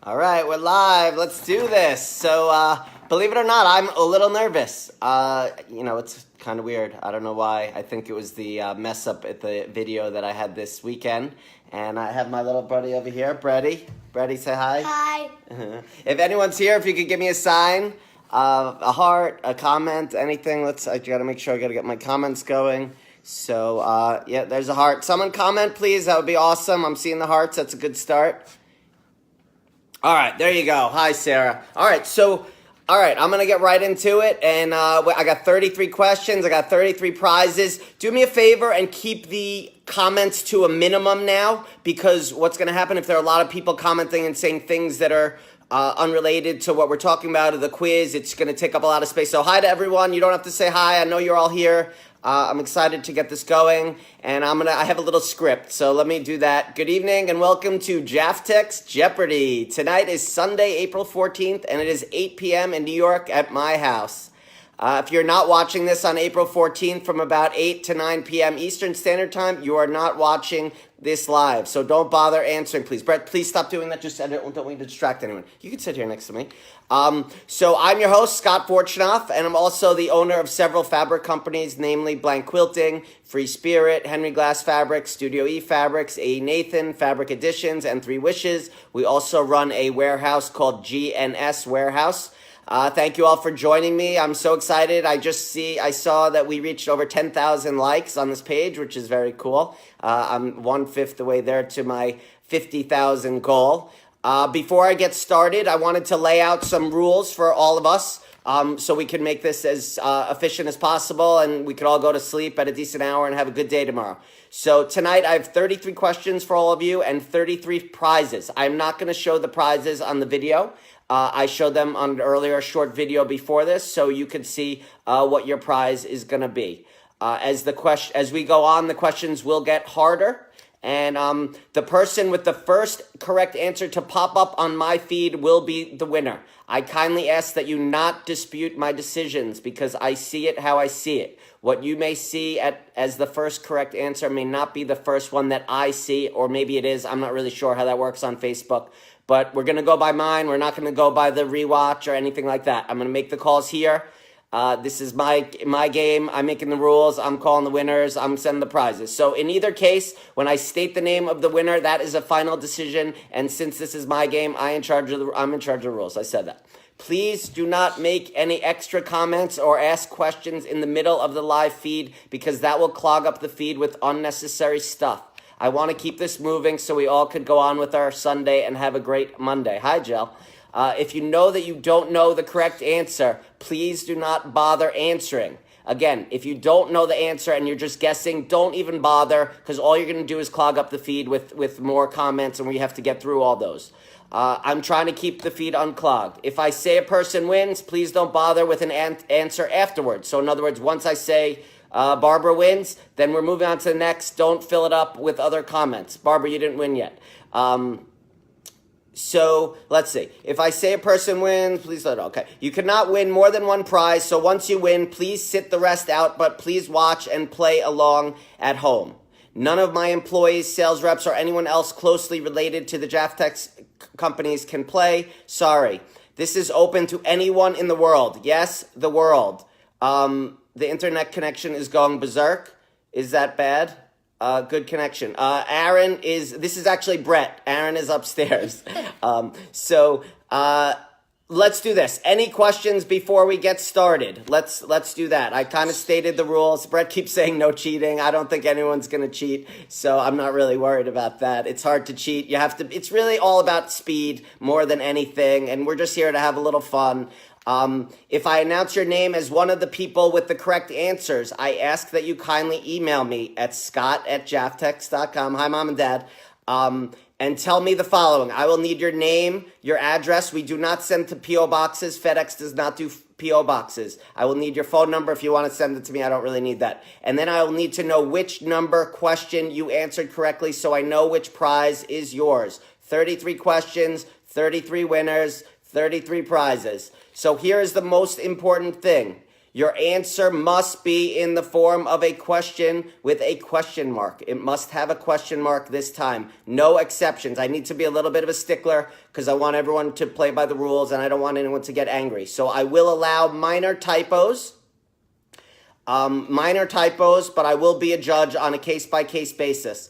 All right, we're live. Let's do this. So, believe it or not, I'm a little nervous. It's kind of weird. I don't know why. I think it was the mess up at the video that I had this weekend. And I have my little buddy over here, Brady. Brady, say hi. Hi. If anyone's here, if you could give me a sign, a heart, a comment, anything. I gotta make sure I gotta get my comments going. So, there's a heart. Someone comment, please. That would be awesome. I'm seeing the hearts. That's a good start. All right, there you go. Hi, Sarah. All right, I'm going to get right into it. And I got 33 questions. I got 33 prizes. Do me a favor and keep the comments to a minimum now, because what's going to happen if there are a lot of people commenting and saying things that are unrelated to what we're talking about or the quiz, it's going to take up a lot of space. So hi to everyone. You don't have to say hi. I know you're all here. I'm excited to get this going, and I have a little script, so let me do that. Good evening, and welcome to Jaftex Jeopardy. Tonight is Sunday, April 14th, and it is 8 p.m. in New York at my house. If you're not watching this on April 14th from about 8 to 9 p.m. Eastern Standard Time, you are not watching this live, so don't bother answering, please. Brett, please stop doing that. Just don't want to distract anyone. You can sit here next to me. So I'm your host, Scott Fortunoff, and I'm also the owner of several fabric companies, namely Blank Quilting, Free Spirit, Henry Glass Fabrics, Studio E Fabrics, A. Nathan, Fabric Editions, and Three Wishes. We also run a warehouse called GNS Warehouse. Thank you all for joining me. I'm so excited. I saw that we reached over 10,000 likes on this page, which is very cool. I'm 1/5 the way there to my 50,000 goal. Before I get started, I wanted to lay out some rules for all of us, so we can make this as efficient as possible, and we could all go to sleep at a decent hour and have a good day tomorrow. So tonight I have 33 questions for all of you and 33 prizes. I'm not going to show the prizes on the video. I showed them on an earlier short video before this, so you can see what your prize is going to be. As we go on, the questions will get harder, and the person with the first correct answer to pop up on my feed will be the winner. I kindly ask that you not dispute my decisions, because I see it how I see it. What you may see as the first correct answer may not be the first one that I see, or maybe it is. I'm not really sure how that works on Facebook. But we're going to go by mine. We're not going to go by the rewatch or anything like that. I'm going to make the calls here. This is my game. I'm making the rules. I'm calling the winners. I'm sending the prizes. So in either case, when I state the name of the winner, that is a final decision. And since this is my game, I'm in charge of the rules. I said that. Please do not make any extra comments or ask questions in the middle of the live feed, because that will clog up the feed with unnecessary stuff. I want to keep this moving so we all could go on with our Sunday and have a great Monday. Hi, Jill. If you know that you don't know the correct answer, please do not bother answering. Again, if you don't know the answer and you're just guessing, don't even bother, because all you're going to do is clog up the feed with more comments, and we have to get through all those. I'm trying to keep the feed unclogged. If I say a person wins, please don't bother with an answer afterwards. So in other words, once I say Barbara wins, then we're moving on to the next. Don't fill it up with other comments. Barbara, you didn't win yet. So let's see. If I say a person wins, please let it. Okay. You cannot win more than one prize. So once you win, please sit the rest out, but please watch and play along at home. None of my employees, sales reps, or anyone else closely related to the Jaftex companies can play. Sorry. This is open to anyone in the world. Yes, the world. The internet connection is going berserk. Is that bad? Good connection. This is actually Brett. Aaron is upstairs. Let's do this. Any questions before we get started? Let's do that. I kind of stated the rules. Brett keeps saying no cheating. I don't think anyone's going to cheat, so I'm not really worried about that. It's hard to cheat. It's really all about speed more than anything, and we're just here to have a little fun. If I announce your name as one of the people with the correct answers, I ask that you kindly email me at scott@jaftex.com. Hi, Mom and Dad. And tell me the following. I will need your name, your address. We do not send to P.O. boxes. FedEx does not do P.O. boxes. I will need your phone number if you want to send it to me. I don't really need that. And then I will need to know which number question you answered correctly, so I know which prize is yours. 33 questions, 33 winners, 33 prizes. So here is the most important thing. Your answer must be in the form of a question with a question mark. It must have a question mark this time. No exceptions. I need to be a little bit of a stickler because I want everyone to play by the rules and I don't want anyone to get angry. So I will allow minor typos. But I will be a judge on a case-by-case basis.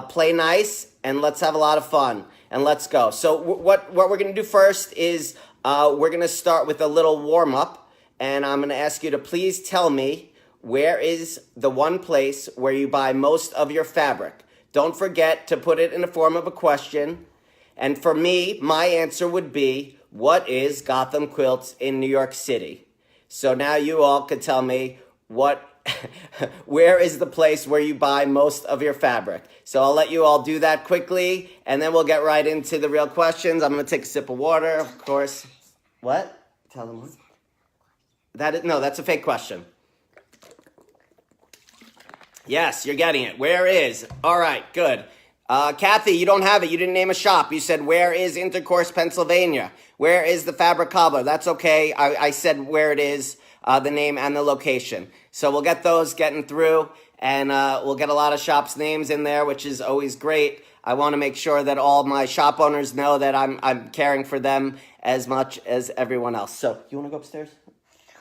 Play nice and let's have a lot of fun. And let's go. So what we're going to do first is we're going to start with a little warm-up. And I'm going to ask you to please tell me where is the one place where you buy most of your fabric. Don't forget to put it in the form of a question. And for me, my answer would be, what is Gotham Quilts in New York City? So now you all could tell me where is the place where you buy most of your fabric. So I'll let you all do that quickly, and then we'll get right into the real questions. I'm going to take a sip of water, of course. What? Tell them what? No, that's a fake question. Yes, you're getting it. Where is? All right, good. Kathy, you don't have it. You didn't name a shop. You said, where is Intercourse, Pennsylvania? Where is the Fabric Cobbler? That's okay. I said where it is, the name and the location. So we'll get those getting through, and we'll get a lot of shops' names in there, which is always great. I want to make sure that all my shop owners know that I'm caring for them as much as everyone else. So, you want to go upstairs?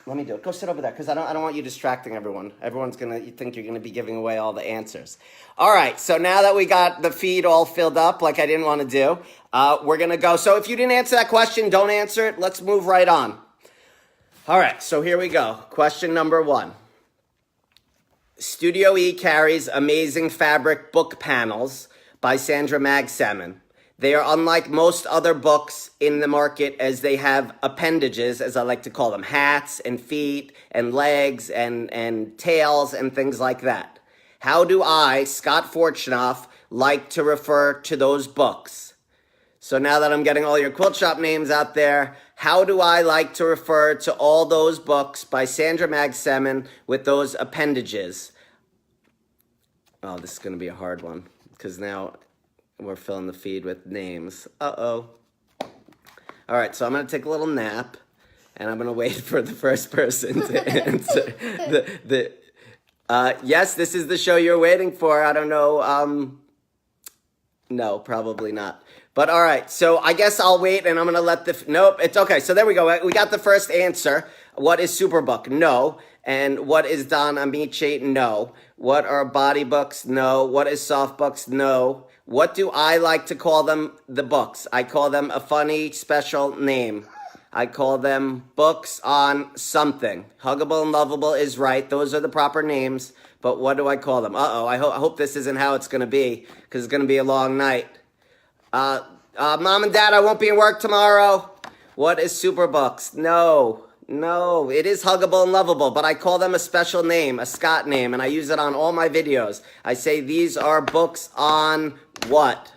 Let me do it. Go sit over there, because I don't want you distracting everyone. Everyone's going to think you're going to be giving away all the answers. All right, so now that we got the feed all filled up like I didn't want to do, we're going to go. So if you didn't answer that question, don't answer it. Let's move right on. All right, so here we go. Question number 1. Studio E carries Amazing Fabric Book Panels by Sandra Magsamen. They are unlike most other books in the market as they have appendages, as I like to call them, hats and feet and legs and tails and things like that. How do I, Scott Fortunoff, like to refer to those books? So now that I'm getting all your quilt shop names out there, how do I like to refer to all those books by Sandra Magsamen with those appendages? Oh, this is going to be a hard one because now we're filling the feed with names. Uh-oh. All right, so I'm going to take a little nap, and I'm going to wait for the first person to answer. Yes, this is the show you're waiting for. I don't know. No, probably not. But all right, so I guess I'll wait, and I'm going to let nope, it's okay. So there we go. We got the first answer. What is Superbook? No. And what is Don Amici? No. What are body books? No. What is soft books? No. What do I like to call them? The books. I call them a funny, special name. I call them books on something. Huggable and Lovable is right. Those are the proper names. But what do I call them? Uh-oh, I hope this isn't how it's going to be, because it's going to be a long night. Mom and Dad, I won't be in work tomorrow. What is Superbooks? No, it is Huggable and Lovable, but I call them a special name, a Scott name, and I use it on all my videos. I say these are books on what?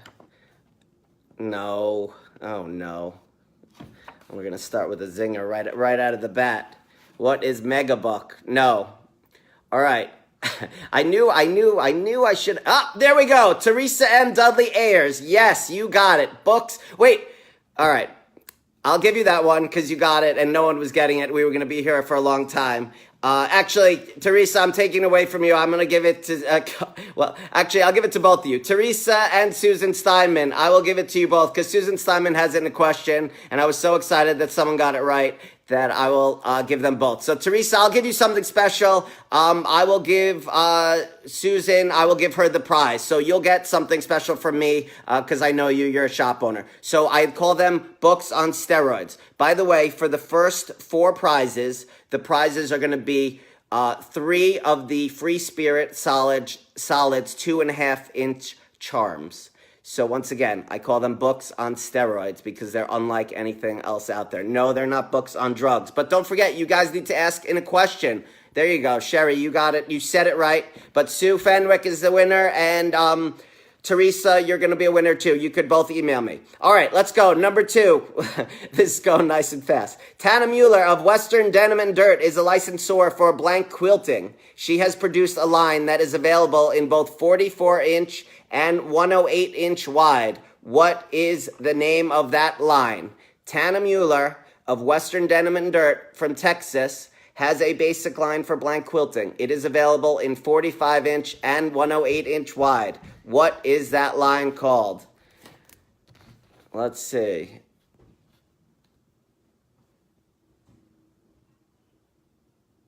No. Oh, no. We're going to start with a zinger right out of the bat. What is Megabook? No. All right. I knew I should. Ah, there we go. Teresa M. Dudley Ayers. Yes, you got it. Books. Wait. All right. I'll give you that one because you got it and no one was getting it. We were going to be here for a long time. Actually, Teresa, I'm taking it away from you. I'm going to give it to, I'll give it to both of you. Teresa and Susan Steinman. I will give it to you both because Susan Steinman has it in a question and I was so excited that someone got it right that I will give them both. So, Teresa, I'll give you something special. I will give Susan, I will give her the prize. So you'll get something special from me because I know you're a shop owner. So I call them books on steroids. By the way, for the first 4 prizes, the prizes are going to be 3 of the Free Spirit Solids 2.5-inch charms. So once again, I call them books on steroids because they're unlike anything else out there. No, they're not books on drugs. But don't forget, you guys need to ask in a question. There you go. Sherry, you got it. You said it right. But Sue Fenwick is the winner. And Teresa, you're going to be a winner too. You could both email me. All right, let's go. Number 2. This is going nice and fast. Tana Mueller of Western Denim and Dirt is a licensor for blank quilting. She has produced a line that is available in both 44-inch and 108-inch wide. What is the name of that line? Tana Mueller of Western Denim and Dirt from Texas has a basic line for blank quilting. It is available in 45-inch and 108-inch wide. What is that line called? Let's see.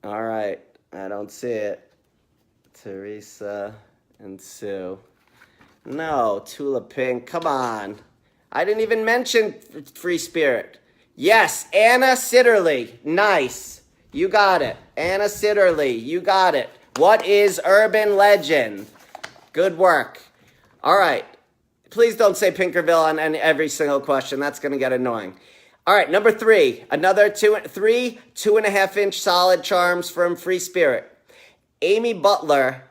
All right, I don't see it. Teresa and Sue. No, Tulip Pink, come on. I didn't even mention Free Spirit. Yes, Anna Sitterly. Nice. You got it. Anna Sitterly, you got it. What is urban legend? Good work. All right. Please don't say Pinkerville on every single question. That's going to get annoying. All right, number 3. Another 2.5-inch solid charms from Free Spirit. Amy Butler.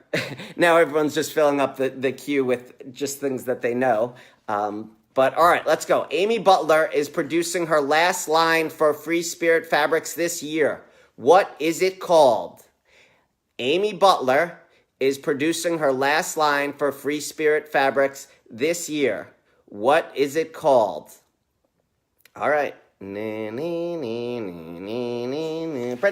Now everyone's just filling up the queue with just things that they know. But all right, let's go. Amy Butler is producing her last line for Free Spirit Fabrics this year. What is it called? Amy Butler is producing her last line for Free Spirit Fabrics this year. What is it called? All right. Freddie,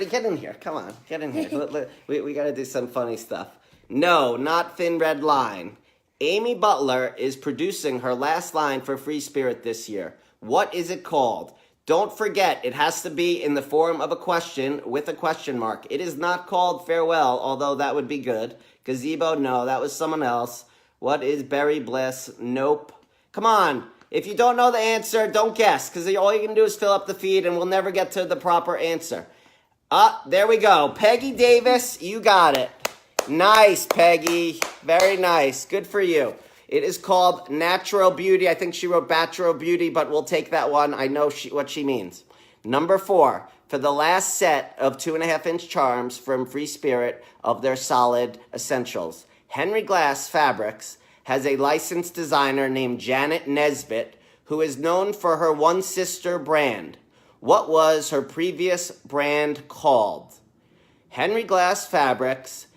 get in here. Come on, get in here. We got to do some funny stuff. No, not Thin Red Line. Amy Butler is producing her last line for Free Spirit this year. What is it called? Don't forget, it has to be in the form of a question with a question mark. It is not called Farewell, although that would be good. Gazebo, no, that was someone else. What is Berry Bliss? Nope. Come on. If you don't know the answer, don't guess, because all you can do is fill up the feed, and we'll never get to the proper answer. There we go. Peggy Davis, you got it. Nice, Peggy. Very nice. Good for you. It is called Natural Beauty. I think she wrote Bachelor Beauty, but we'll take that one. I know what she means. Number 4, for the last set of 2.5-inch charms from Free Spirit of their solid essentials, Henry Glass Fabrics has a licensed designer named Janet Nesbitt, who is known for her One Sister brand. What was her previous brand called? Henry Glass Fabrics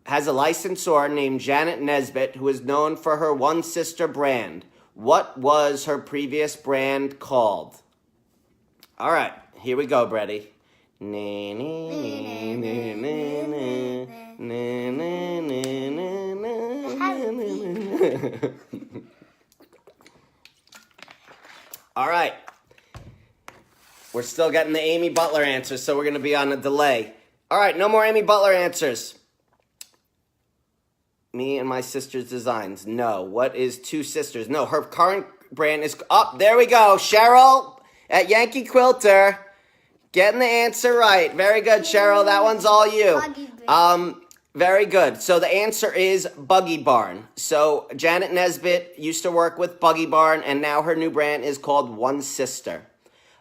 has a licensor named Janet Nesbitt, who is known for her One Sister brand. What was her previous brand called? All right, here we go, Brady. All right. We're still getting the Amy Butler answers, so we're going to be on a delay. All right, no more Amy Butler answers. Me and my sister's designs. No. What is Two Sisters? No, her current brand is... Oh, there we go. Cheryl at Yankee Quilter. Getting the answer right. Very good, Cheryl. That one's all you. Very good. So the answer is Buggy Barn. So Janet Nesbitt used to work with Buggy Barn, and now her new brand is called One Sister.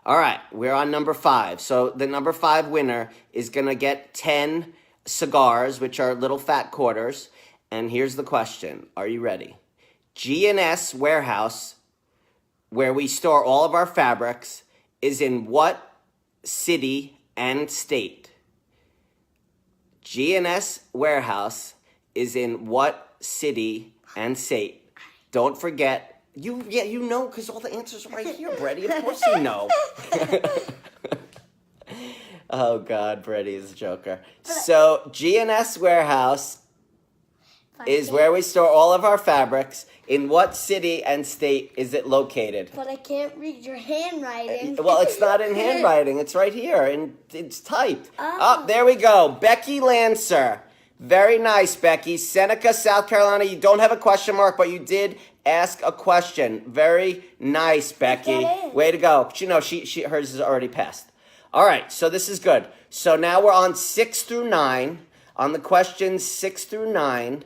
All right, we're on number 5. So the number 5 winner is going to get 10 cigars, which are little fat quarters. And here's the question. Are you ready? G&S Warehouse, where we store all of our fabrics, is in what city and state? G&S Warehouse is in what city and state? Don't forget. You know, because all the answers are right here, Brady. Of course you know. Oh, God, Brady is a joker. So, G&S Warehouse is where we store all of our fabrics. In what city and state is it located? But I can't read your handwriting. Well, it's not in handwriting. It's right here, and it's typed. Oh, there we go. Becky Lancer. Very nice, Becky. Seneca, South Carolina. You don't have a question mark, but you did ask a question. Very nice, Becky. Way to go. Hers is already passed. All right, so this is good. So now we're on 6 through 9. On the questions 6 through 9,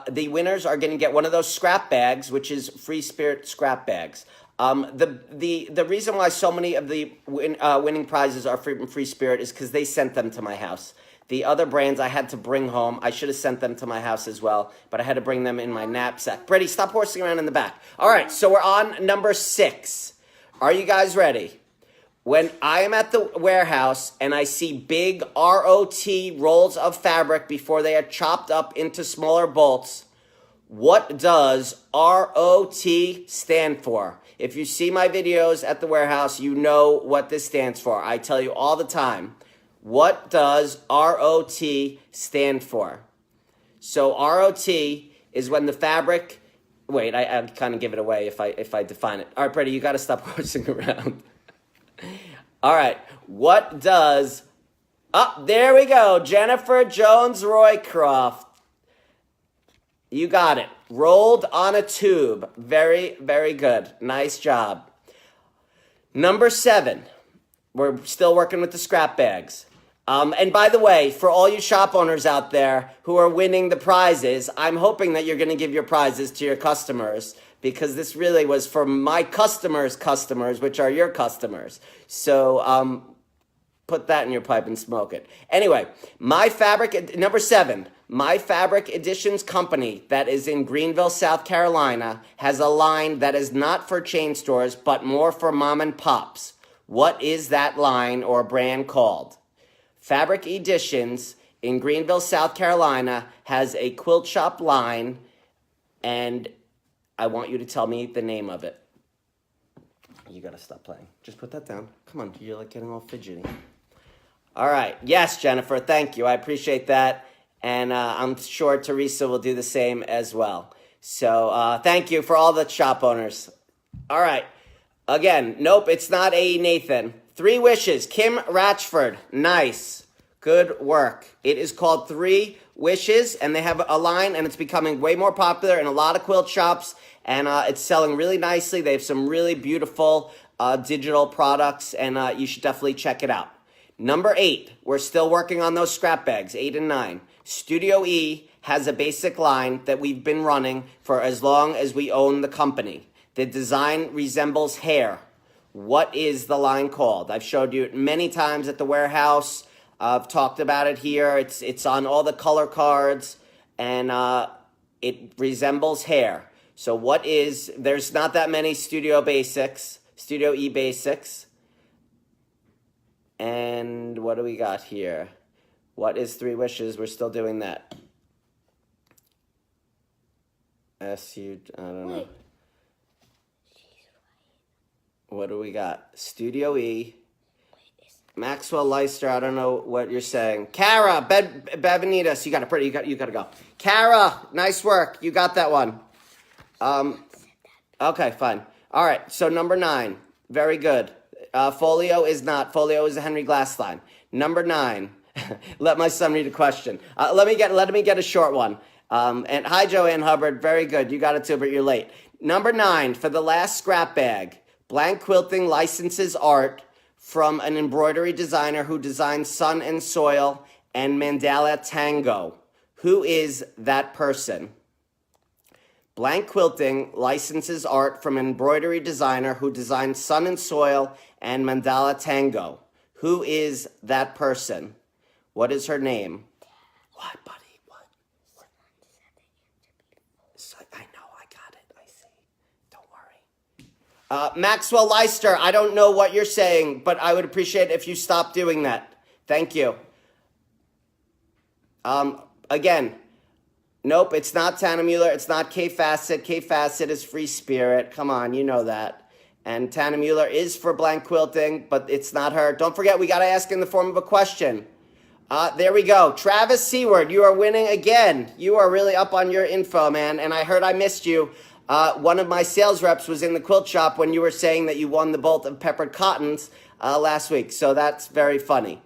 the winners are going to get one of those scrap bags, which is Free Spirit scrap bags. The reason why so many of the winning prizes are from Free Spirit is because they sent them to my house. The other brands I had to bring home. I should have sent them to my house as well, but I had to bring them in my knapsack. Brady, stop horsing around in the back. All right, so we're on number 6. Are you guys ready? When I am at the warehouse and I see big ROT rolls of fabric before they are chopped up into smaller bolts, what does ROT stand for? If you see my videos at the warehouse, you know what this stands for. I tell you all the time. What does ROT stand for? So ROT is when the fabric. Wait, I kind of give it away if I define it. All right, Brady, you got to stop horsing around. All right, what does? Oh, there we go. Jennifer Jones Roycroft. You got it. Rolled on a tube. Very, very good. Nice job. Number 7. We're still working with the scrap bags. And by the way, for all you shop owners out there who are winning the prizes, I'm hoping that you're going to give your prizes to your customers, because this really was for my customers' customers, which are your customers. So put that in your pipe and smoke it. Anyway, number 7, My Fabric Editions company that is in Greenville, South Carolina, has a line that is not for chain stores, but more for mom and pops. What is that line or brand called? Fabric Editions in Greenville, South Carolina has a quilt shop line, and I want you to tell me the name of it. You gotta stop playing. Just put that down. Come on, you're like getting all fidgety. All right. Yes, Jennifer, thank you. I appreciate that. And I'm sure Teresa will do the same as well. So thank you for all the shop owners. All right. Again, nope, it's not A. Nathan. 3 Wishes. Kim Ratchford. Nice. Good work. It is called 3 Wishes, and they have a line, and it's becoming way more popular in a lot of quilt shops, and it's selling really nicely. They have some really beautiful digital products, and you should definitely check it out. Number 8. We're still working on those scrap bags, 8 and 9. Studio E has a basic line that we've been running for as long as we own the company. The design resembles hair. What is the line called? I've showed you it many times at the warehouse. I've talked about it here. It's on all the color cards, and it resembles hair. So there's not that many Studio E Basics. And what do we got here? What is 3 Wishes? We're still doing that. I don't know. What do we got? Studio E. Maxwell Leister, I don't know what you're saying. Kara, Bevanitas, you got it pretty. You got to go. Kara, nice work. You got that one. Okay, fine. All right, so number 9. Very good. Folio is not. Folio is a Henry Glass line. Number 9. Let my son read a question. Let me get a short one. And hi, Joanne Hubbard. Very good. You got it too, but you're late. Number 9, for the last scrap bag. Blank Quilting licenses art from an embroidery designer who designed Sun and Soil and Mandala Tango. Who is that person? Blank Quilting licenses art from an embroidery designer who designed Sun and Soil and Mandala Tango. Who is that person? What is her name? What, buddy? What? I know, I got it. I see. Don't worry. Maxwell Leister, I don't know what you're saying, but I would appreciate it if you stop doing that. Thank you. Again, nope, it's not Tana Mueller. It's not Kay Fassett. Kay Fassett is Free Spirit. Come on, you know that. And Tana Mueller is for Blank Quilting, but it's not her. Don't forget, we got to ask in the form of a question. There we go. Travis Seward, you are winning again. You are really up on your info, man. And I heard I missed you. One of my sales reps was in the quilt shop when you were saying that you won the bolt of peppered cottons last week. So that's very funny.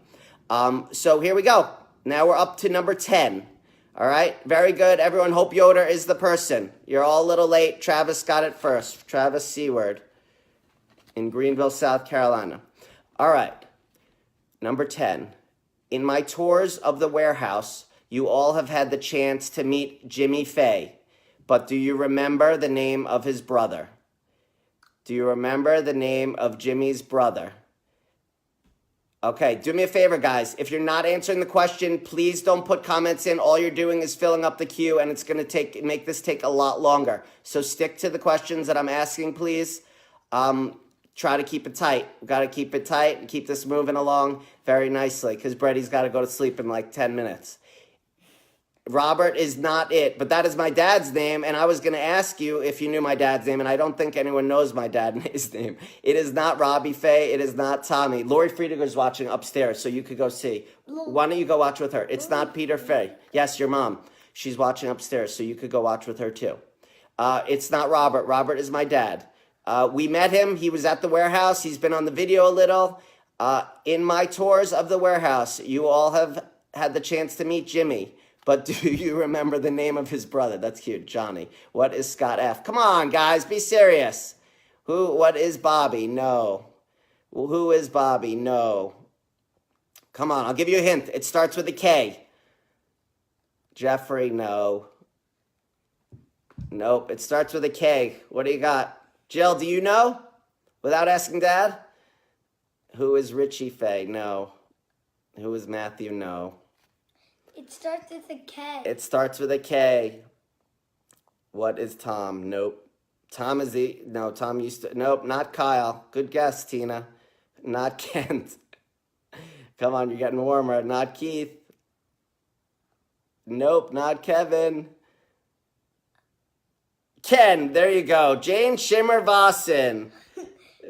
So here we go. Now we're up to number 10. All right. Very good. Everyone, Hope Yoder is the person. You're all a little late. Travis got it first. Travis Seward in Greenville, South Carolina. All right. Number 10. In my tours of the warehouse, you all have had the chance to meet Jimmy Fay. But do you remember the name of his brother? Do you remember the name of Jimmy's brother? Okay, do me a favor, guys. If you're not answering the question, please don't put comments in. All you're doing is filling up the queue, and it's going to make this take a lot longer. So stick to the questions that I'm asking, please. Try to keep it tight. We've got to keep it tight and keep this moving along very nicely, because Brady's got to go to sleep in like 10 minutes. Robert is not it, but that is my dad's name, and I was going to ask you if you knew my dad's name, and I don't think anyone knows my dad's name. It is not Robbie Faye. It is not Tommy. Lori Friediger's watching upstairs, so you could go see. Why don't you go watch with her? It's not Peter Faye. Yes, your mom. She's watching upstairs, so you could go watch with her too. It's not Robert. Robert is my dad. We met him. He was at the warehouse. He's been on the video a little. In my tours of the warehouse, you all have had the chance to meet Jimmy. But do you remember the name of his brother? That's cute, Johnny. What is Scott F? Come on, guys, be serious. What is Bobby? No. Who is Bobby? No. Come on, I'll give you a hint. It starts with a K. Jeffrey, no. Nope, it starts with a K. What do you got? Jill, do you know? Without asking Dad? Who is Richie Faye? No. Who is Matthew? No. It starts with a K. It starts with a K. What is Tom? Nope. Tom is Tom used to, nope, not Kyle. Good guess, Tina. Not Kent. Come on, you're getting warmer. Not Keith. Nope, not Kevin. Ken, there you go. Jane Shimmer Vossen.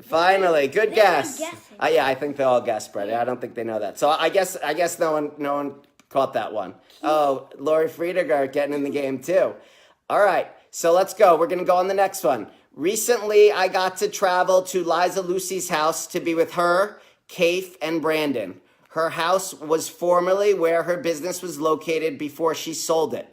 Finally, good guess. Yeah, I think they all guessed, Brett. I don't think they know that. So I guess no one caught that one. Oh, Lori Friediger getting in the game too. All right, so let's go. We're going to go on the next one. Recently, I got to travel to Liza Lucy's house to be with her, Kafe, and Brandon. Her house was formerly where her business was located before she sold it.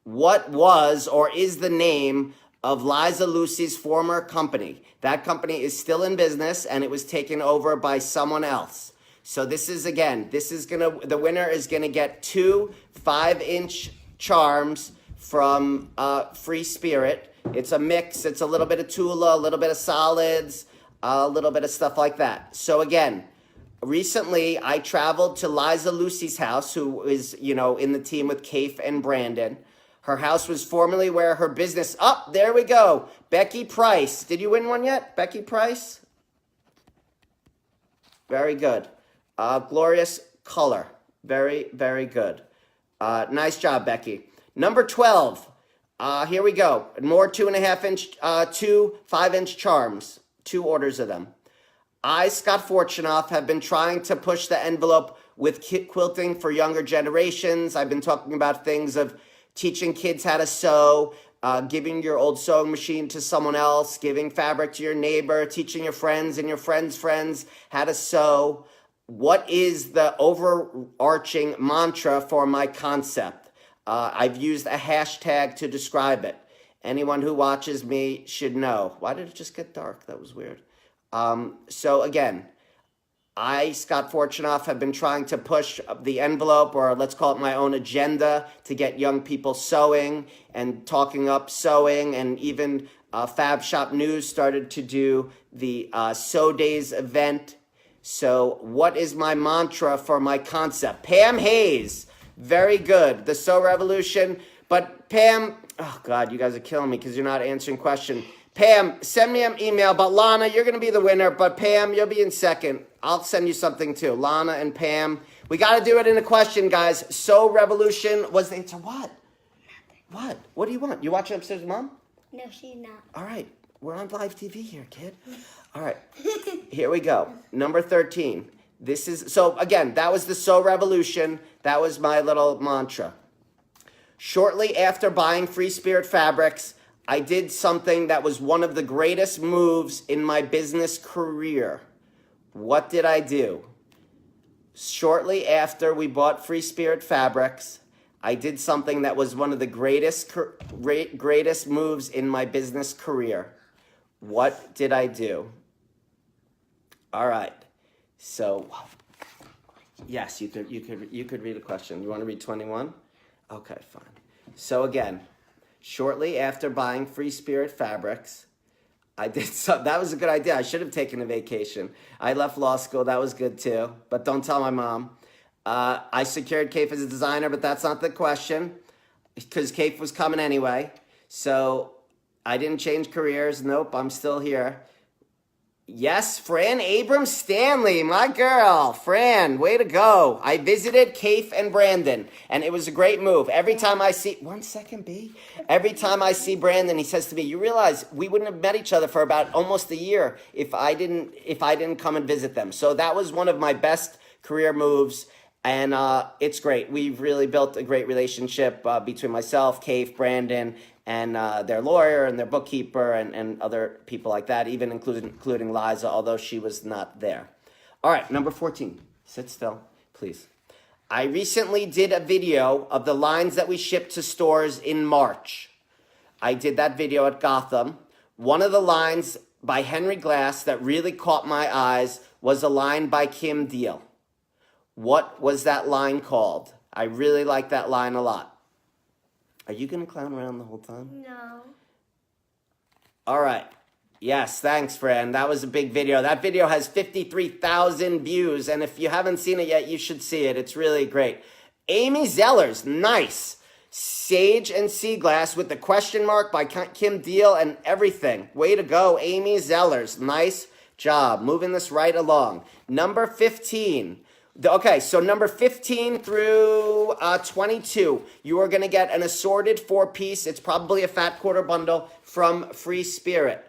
What was or is the name of Liza Lucy's former company? That company is still in business, and it was taken over by someone else. So the winner is gonna get 2 5-inch charms from Free Spirit. It's a mix. It's a little bit of Tula, a little bit of solids, a little bit of stuff like that. So again, recently I traveled to Liza Lucy's house, who is in the team with Kafe and Brandon. Her house was formerly where her business. Oh, there we go. Becky Price. Did you win one yet, Becky Price? Very good. Glorious color. Very, very good. Nice job, Becky. Number 12. Here we go. More 2.5-inch, 2 5-inch charms. 2 orders of them. I, Scott Fortunoff, have been trying to push the envelope with quilting for younger generations. I've been talking about things of teaching kids how to sew, giving your old sewing machine to someone else, giving fabric to your neighbor, teaching your friends and your friends' friends how to sew. What is the overarching mantra for my concept? I've used a hashtag to describe it. Anyone who watches me should know. Why did it just get dark? That was weird. So again, I, Scott Fortunoff, have been trying to push the envelope, or let's call it my own agenda, to get young people sewing and talking up sewing. And even Fab Shop News started to do the Sew Days event. So what is my mantra for my concept? Pam Hayes, very good. The Sew Revolution. But Pam, oh God, you guys are killing me because you're not answering question. Pam, send me an email. But Lana, you're going to be the winner. But Pam, you'll be in second. I'll send you something too. Lana and Pam. We got to do it in a question, guys. Sew Revolution was the answer. What? Nothing. What do you want? You watching upstairs with Mom? No, she's not. All right. We're on live TV here, kid. All right. Here we go. Number 13. So again, that was the Sew Revolution. That was my little mantra. Shortly after buying Free Spirit Fabrics, I did something that was one of the greatest moves in my business career. What did I do? Shortly after we bought Free Spirit Fabrics, I did something that was one of the greatest moves in my business career. What did I do? All right. So, yes, you could read a question. You want to read 21? Okay, fine. So again, shortly after buying Free Spirit Fabrics, I did that was a good idea. I should have taken a vacation. I left law school. That was good too. But don't tell my mom. I secured Kafe as a designer, but that's not the question because Kafe was coming anyway. So I didn't change careers. Nope, I'm still here. Yes, Fran Abrams Stanley, my girl. Fran, way to go. I visited Kafe and Brandon, and it was a great move. Every time I see, 1 second, B. Every time I see Brandon, he says to me, you realize we wouldn't have met each other for about almost a year if I didn't come and visit them. So that was one of my best career moves, and it's great. We've really built a great relationship between myself, Kafe, Brandon, and their lawyer and their bookkeeper and other people like that, even including Liza, although she was not there. All right, number 14. Sit still, please. I recently did a video of the lines that we shipped to stores in March. I did that video at Gotham. One of the lines by Henry Glass that really caught my eyes was a line by Kim Deal. What was that line called? I really like that line a lot. Are you going to clown around the whole time? No. All right. Yes, thanks, Fran. That was a big video. That video has 53,000 views, and if you haven't seen it yet, you should see it. It's really great. Amy Zellers, nice. Sage and Sea Glass with the question mark by Kim Deal and everything. Way to go, Amy Zellers. Nice job. Moving this right along. Number 15. Okay, so number 15 through 22, you are going to get an assorted 4-piece. It's probably a fat quarter bundle from Free Spirit.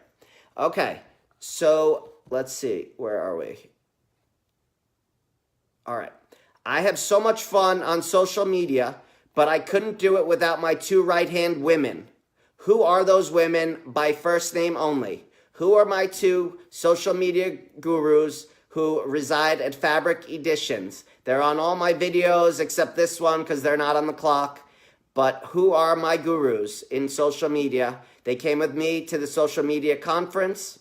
Okay, so let's see. Where are we? All right. I have so much fun on social media, but I couldn't do it without my 2 right-hand women. Who are those women by first name only? Who are my 2 social media gurus who reside at Fabric Editions? They're on all my videos except this one because they're not on the clock. But who are my gurus in social media? They came with me to the social media conference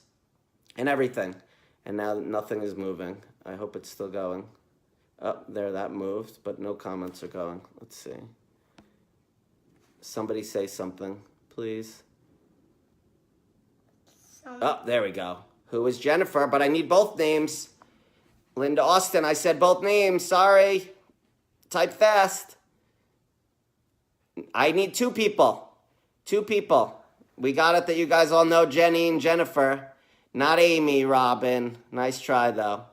and everything. And now nothing is moving. I hope it's still going. Oh, there, that moved, but no comments are going. Let's see. Somebody say something, please. Oh, there we go. Who is Jennifer? But I need both names. Linda Austin, I said both names. Sorry. Type fast. I need 2 people. 2 people. We got it that you guys all know Jenny and Jennifer. Not Amy, Robin. Nice try, though.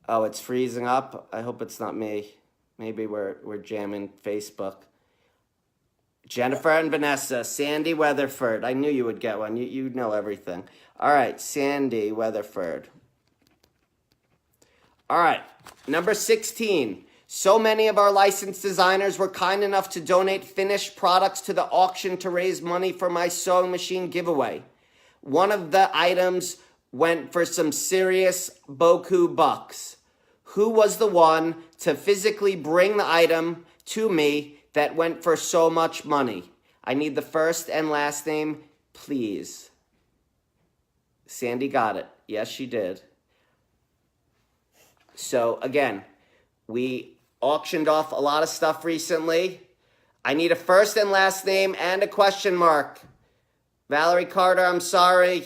Oh, it's freezing up. I hope it's not me. Maybe we're jamming Facebook. Jennifer and Vanessa. Sandy Weatherford. I knew you would get one. You know everything. All right, Sandy Weatherford. All right, number 16. So many of our licensed designers were kind enough to donate finished products to the auction to raise money for my sewing machine giveaway. One of the items went for some serious boku bucks. Who was the one to physically bring the item to me that went for so much money? I need the first and last name, please. Sandy got it. Yes, she did. So, again, we auctioned off a lot of stuff recently. I need a first and last name and a question mark. Valerie Carter, I'm sorry.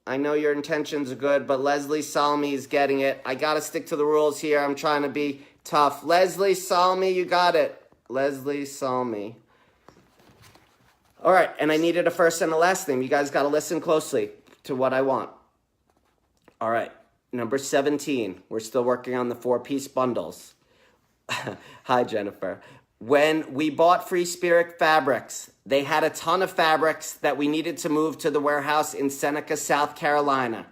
I know your intentions are good, but Leslie Salmi is getting it. I got to stick to the rules here. I'm trying to be tough. Leslie Salmi, you got it. Leslie Salmi. All right, and I needed a first and a last name. You guys got to listen closely to what I want. All right, number 17. We're still working on the 4-piece bundles. Hi, Jennifer. When we bought Free Spirit Fabrics, they had a ton of fabrics that we needed to move to the warehouse in Seneca, South Carolina.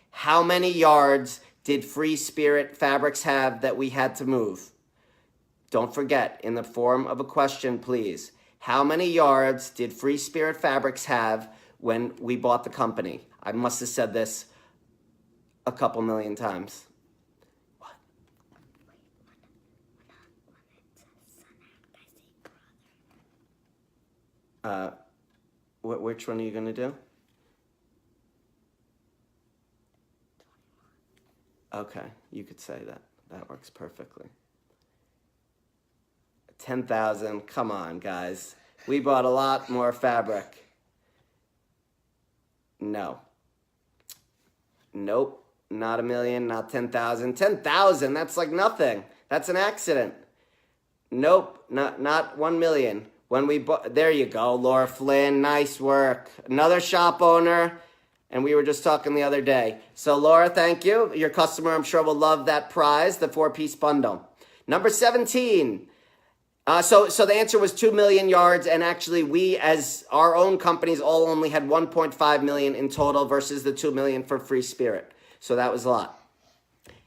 How many yards did Free Spirit Fabrics have that we had to move? Don't forget, in the form of a question, please. How many yards did Free Spirit Fabrics have when we bought the company? I must have said this a couple million times. Which one are you going to do? Okay, you could say that. That works perfectly. 10,000. Come on, guys. We bought a lot more fabric. No. Nope. Not a million, not 10,000. 10,000, that's like nothing. That's an accident. Nope, not 1 million. When we bought, there you go, Laura Flynn, nice work. Another shop owner, And we were just talking the other day. So, Laura, thank you. Your customer, I'm sure, will love that prize, the 4-piece bundle. Number 17. So the answer was 2 million yards, and actually we, as our own companies, all only had 1.5 million in total versus the 2 million for Free Spirit. So that was a lot.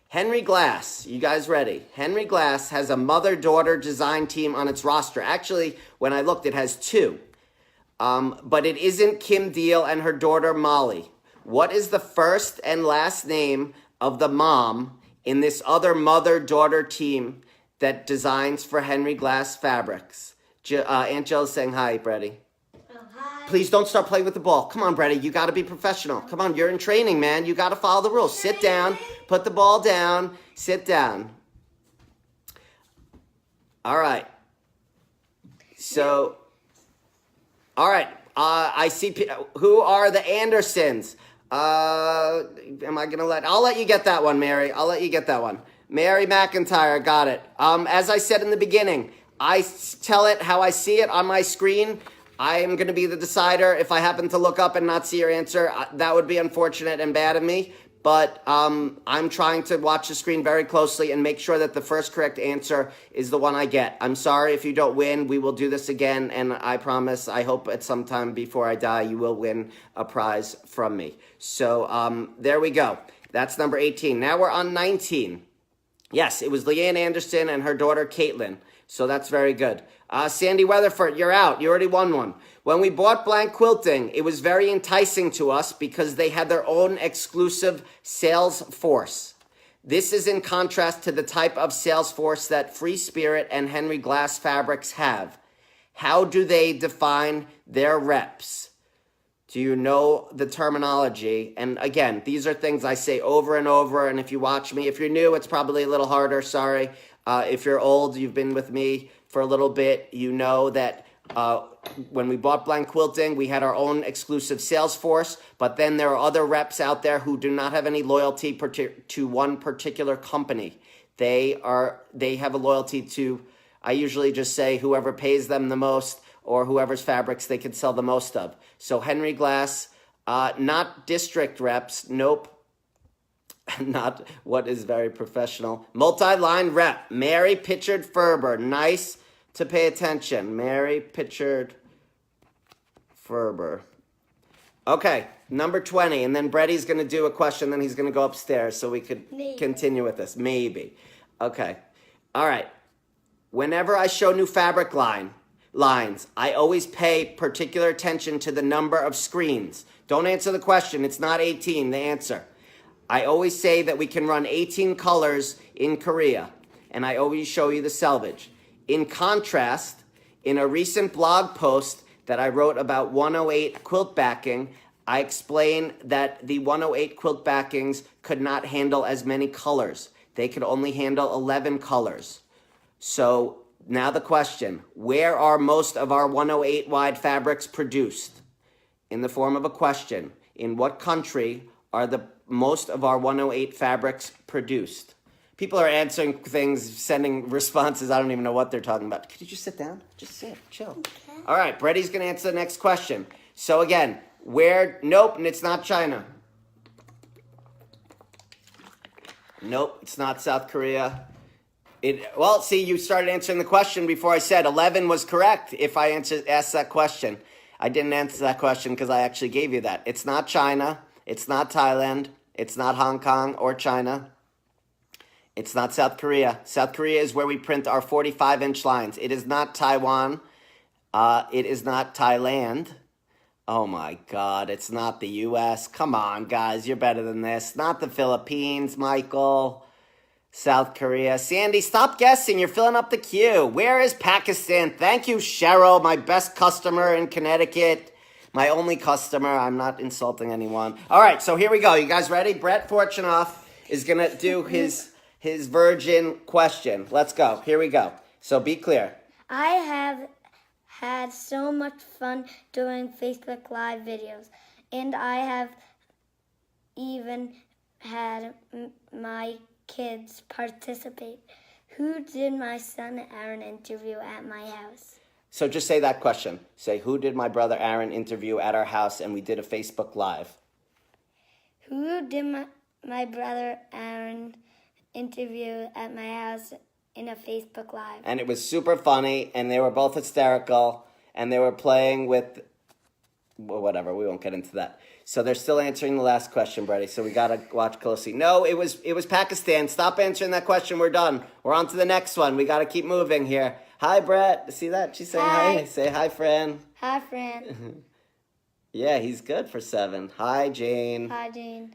Henry Glass, you guys ready? Henry Glass has a mother-daughter design team on its roster. Actually, when I looked, it has 2. But it isn't Kim Deal and her daughter Molly. What is the first and last name of the mom in this other mother-daughter team that designs for Henry Glass Fabrics? Aunt Jill's saying hi, Brady. Oh, hi. Please don't start playing with the ball. Come on, Brady. You got to be professional. Come on, you're in training, man. You got to follow the rules. Sit down. Put the ball down. Sit down. All right. So, all right. I see. Who are the Andersons? Am I gonna I'll let you get that one, Mary. I'll let you get that one. Mary McIntyre, got it. As I said in the beginning, I tell it how I see it on my screen. I am going to be the decider. If I happen to look up and not see your answer, that would be unfortunate and bad of me. But I'm trying to watch the screen very closely and make sure that the first correct answer is the one I get. I'm sorry if you don't win. We will do this again, and I promise, I hope at some time before I die, you will win a prize from me. So there we go. That's number 18. Now we're on 19. Yes, it was Leanne Anderson and her daughter Caitlin. So that's very good. Sandy Weatherford, you're out. You already won one. When we bought Blank Quilting, it was very enticing to us because they had their own exclusive sales force. This is in contrast to the type of sales force that Free Spirit and Henry Glass Fabrics have. How do they define their reps? Do you know the terminology? And again, these are things I say over and over. And if you watch me, if you're new, it's probably a little harder. Sorry. If you're old, you've been with me for a little bit, you know that when we bought Blank Quilting, we had our own exclusive sales force, but then there are other reps out there who do not have any loyalty to one particular company. They have a loyalty to, I usually just say, whoever pays them the most or whoever's fabrics they can sell the most of. So Henry Glass, not district reps, nope. Not what is very professional. Multi-line rep, Mary Pitchard Ferber. Nice to pay attention. Mary Pitchard Ferber. Okay, number 20. And then Brady's going to do a question, then he's going to go upstairs so we could continue with this. Maybe. Okay. All right. Whenever I show new fabric lines, I always pay particular attention to the number of screens. Don't answer the question. It's not 18, the answer. I always say that we can run 18 colors in Korea, and I always show you the selvage. In contrast, in a recent blog post that I wrote about 108 quilt backing, I explain that the 108 quilt backings could not handle as many colors. They could only handle 11 colors. So now the question, where are most of our 108 wide fabrics produced? In the form of a question, in what country are the most of our 108 fabrics produced? People are answering things, sending responses. I don't even know what they're talking about. Could you just sit down? Just sit, chill. Okay. All right, Brady's going to answer the next question. So again, nope, it's not China. Nope, it's not South Korea. Well, see, you started answering the question before I said 11 was correct if I asked that question. I didn't answer that question because I actually gave you that. It's not China. It's not Thailand. It's not Hong Kong or China. It's not South Korea. South Korea is where we print our 45-inch lines. It is not Taiwan. It is not Thailand. Oh, my God. It's not the U.S. Come on, guys. You're better than this. Not the Philippines, Michael. South Korea. Sandy, stop guessing. You're filling up the queue. Where is Pakistan? Thank you, Cheryl, my best customer in Connecticut. My only customer. I'm not insulting anyone. All right, so here we go. You guys ready? Brett Fortunoff is going to do his virgin question. Let's go. Here we go. So be clear. I have had so much fun doing Facebook Live videos, and I have even had my kids participate. Who did my son Aaron interview at my house? So just say that question. Say, who did my brother Aaron interview at our house, and we did a Facebook Live? Who did my brother Aaron interview at my house in a Facebook Live? And it was super funny, and they were both hysterical, and they were playing with, well, whatever, we won't get into that. So they're still answering the last question, Brady, so we got to watch closely. No, it was Pakistan. Stop answering that question. We're done. We're on to the next one. We got to keep moving here. Hi, Brett. See that? She's saying hi. Say hi, Fran. Hi, Fran. Yeah, he's good for 7. Hi, Jane. Hi, Jane.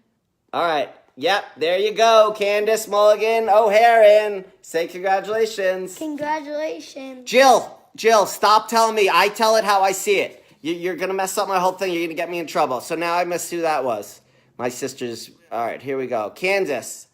All right. Yep, there you go. Candace Mulligan O'Haron. Say congratulations. Congratulations. Jill, stop telling me. I tell it how I see it. You're going to mess up my whole thing. You're going to get me in trouble. So now I missed who that was. My sister's. All right, here we go. Candace.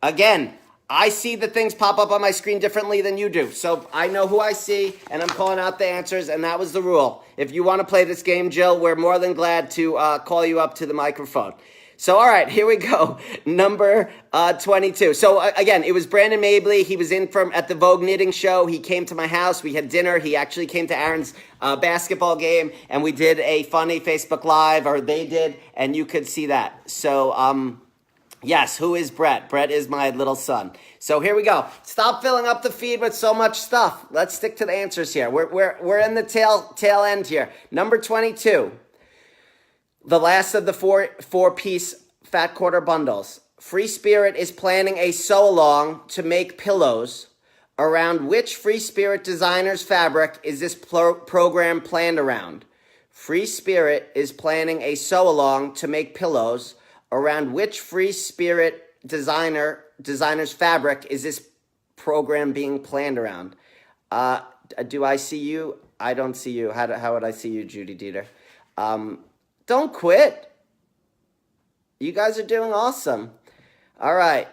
Again, I see the things pop up on my screen differently than you do. So I know who I see, and I'm calling out the answers, and that was the rule. If you want to play this game, Jill, we're more than glad to call you up to the microphone. So, all right, here we go. Number 22. So, again, it was Brandon Mabley. He was in at the Vogue Knitting Show. He came to my house. We had dinner. He actually came to Aaron's basketball game, and we did a funny Facebook Live, or they did, and you could see that. So, yes, who is Brett? Brett is my little son. So here we go. Stop filling up the feed with so much stuff. Let's stick to the answers here. We're in the tail end here. Number 22. The last of the four-piece fat quarter bundles. Free Spirit is planning a sew-along to make pillows. Around which Free Spirit designer's fabric is this program planned around? Free Spirit is planning a sew-along to make pillows. Around which Free Spirit designer's fabric is this program being planned around? Do I see you? I don't see you. How would I see you, Judy Dieter? Don't quit. You guys are doing awesome. All right.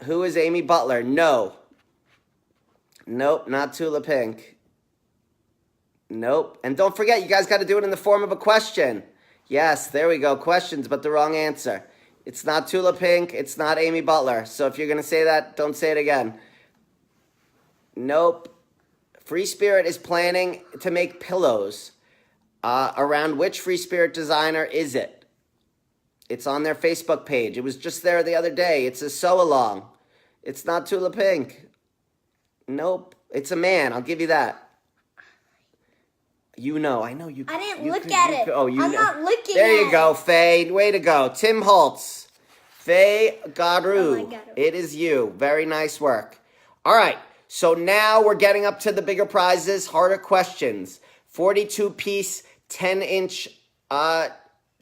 Who is Amy Butler? No. Nope, not Tula Pink. Nope. And don't forget, you guys got to do it in the form of a question. Yes, there we go. Questions, but the wrong answer. It's not Tula Pink. It's not Amy Butler. So if you're going to say that, don't say it again. Nope. Free Spirit is planning to make pillows. Around which Free Spirit designer is it? It's on their Facebook page. It was just there the other day. It's a sew-along. It's not Tula Pink. Nope. It's a man. I'll give you that. You know. I know you. I didn't look at it. Oh, you I'm know. not looking There at you go, Faye. Way to go. Tim Holtz. Faye Garu. Oh, my God. It is you. Very nice work. All right. So now we're getting up to the bigger prizes, harder questions. 42-piece, 10-inch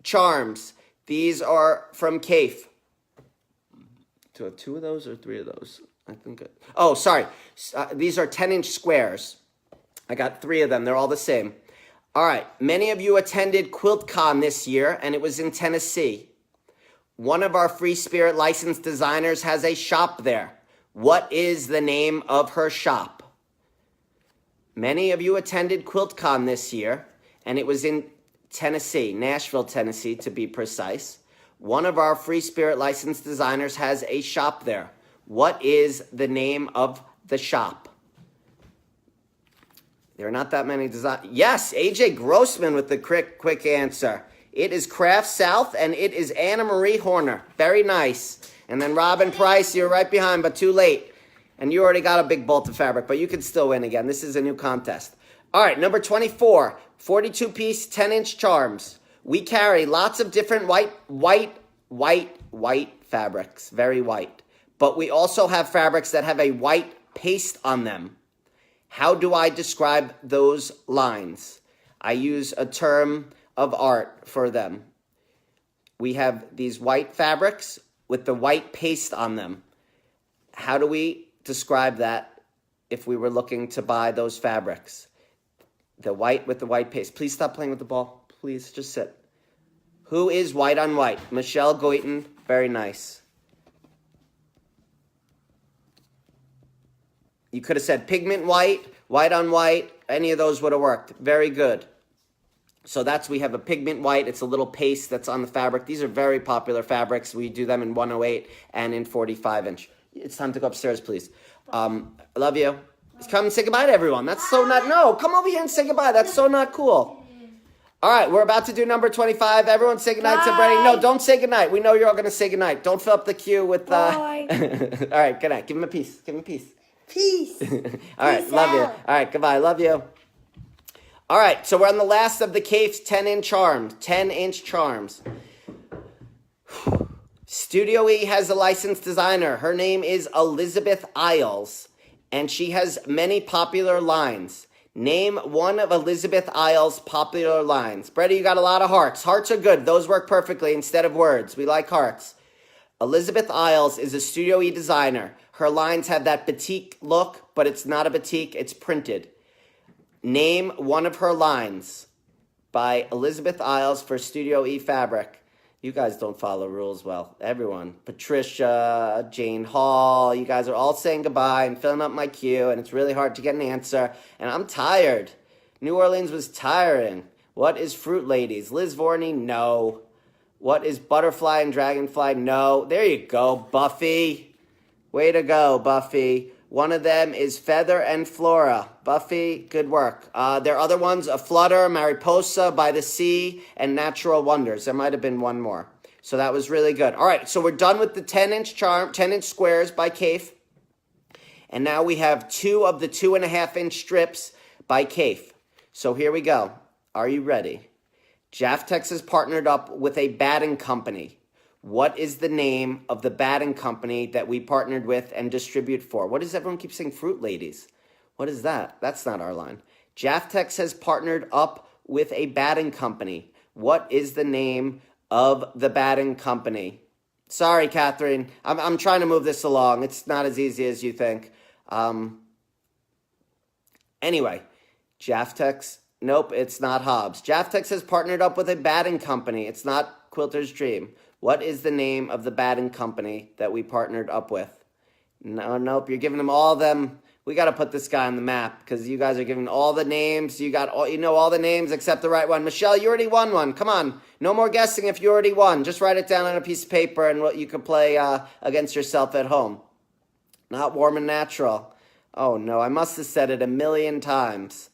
charms. These are from Cafe. Do I have 2 of those or 3 of those? I think. Oh, sorry. These are 10-inch squares. I got 3 of them. They're all the same. All right. Many of you attended QuiltCon this year, and it was in Tennessee. One of our Free Spirit licensed designers has a shop there. What is the name of her shop? Many of you attended QuiltCon this year, and it was in Tennessee, Nashville, Tennessee, to be precise. One of our Free Spirit licensed designers has a shop there. What is the name of the shop? There are not that many design. Yes, AJ Grossman with the quick answer. It is Craft South, and it is Anna Marie Horner. Very nice. And then Robin Price, you're right behind, but too late. And you already got a big bolt of fabric, but you can still win again. This is a new contest. All right, number 24, 42-piece, 10-inch charms. We carry lots of different white fabrics, very white. But we also have fabrics that have a white paste on them. How do I describe those lines? I use a term of art for them. We have these white fabrics with the white paste on them. How do we describe that if we were looking to buy those fabrics? The white with the white paste. Please stop playing with the ball. Please, just sit. Who is white on white? Michelle Goyton. Very nice. You could have said pigment white, white on white. Any of those would have worked. Very good. So we have a pigment white. It's a little paste that's on the fabric. These are very popular fabrics. We do them in 108 and in 45-inch. It's time to go upstairs, please. I love you. Come and say goodbye to everyone. That's so not... No, come over here and say goodbye. That's so not cool. All right, we're about to do number 25. Everyone say goodnight to Brady. No, don't say goodnight. We know you're all going to say goodnight. Don't fill up the queue with... Bye. All right, goodnight. Give him a peace. Give him a peace. Peace. All right, Peace love you. out. All right, goodbye. Love you. All right, so we're on the last of the Kaif's 10-inch charms. 10-inch charms. Studio E has a licensed designer. Her name is Elizabeth Isles, and she has many popular lines. Name one of Elizabeth Isles' popular lines. Brady, you got a lot of hearts. Hearts are good. Those work perfectly instead of words. We like hearts. Elizabeth Isles is a Studio E designer. Her lines have that batik look, but it's not a batik. It's printed. Name one of her lines by Elizabeth Isles for Studio E fabric. You guys don't follow rules well. Everyone. Patricia, Jane Hall, you guys are all saying goodbye and filling up my queue, and it's really hard to get an answer. And I'm tired. New Orleans was tiring. What is Fruit Ladies? Liz Vorney? No. What is Butterfly and Dragonfly? No. There you go, Buffy. Way to go, Buffy. One of them is Feather and Flora. Buffy, good work. There are other ones, A Flutter, Mariposa, By the Sea, and Natural Wonders. There might have been one more. So that was really good. All right, so we're done with the 10-inch squares by Kaif. And now we have 2 of the 2.5-inch strips by Kaif. So here we go. Are you ready? Jaftex has partnered up with a batting company. What is the name of the batting company that we partnered with and distribute for? What does everyone keep saying Fruit Ladies? What is that? That's not our line. Jaftex has partnered up with a batting company. What is the name of the batting company? Sorry, Catherine. I'm trying to move this along. It's not as easy as you think. Anyway, Jaftex. Nope, it's not Hobbs. Jaftex has partnered up with a batting company. It's not Quilter's Dream. What is the name of the batting company that we partnered up with? No, nope, you're giving them all them. We got to put this guy on the map because you guys are giving all the names. You know all the names except the right one. Michelle, you already won one. Come on. No more guessing if you already won. Just write it down on a piece of paper and you can play against yourself at home. Not Warm and Natural. Oh, no, I must have said it a million times.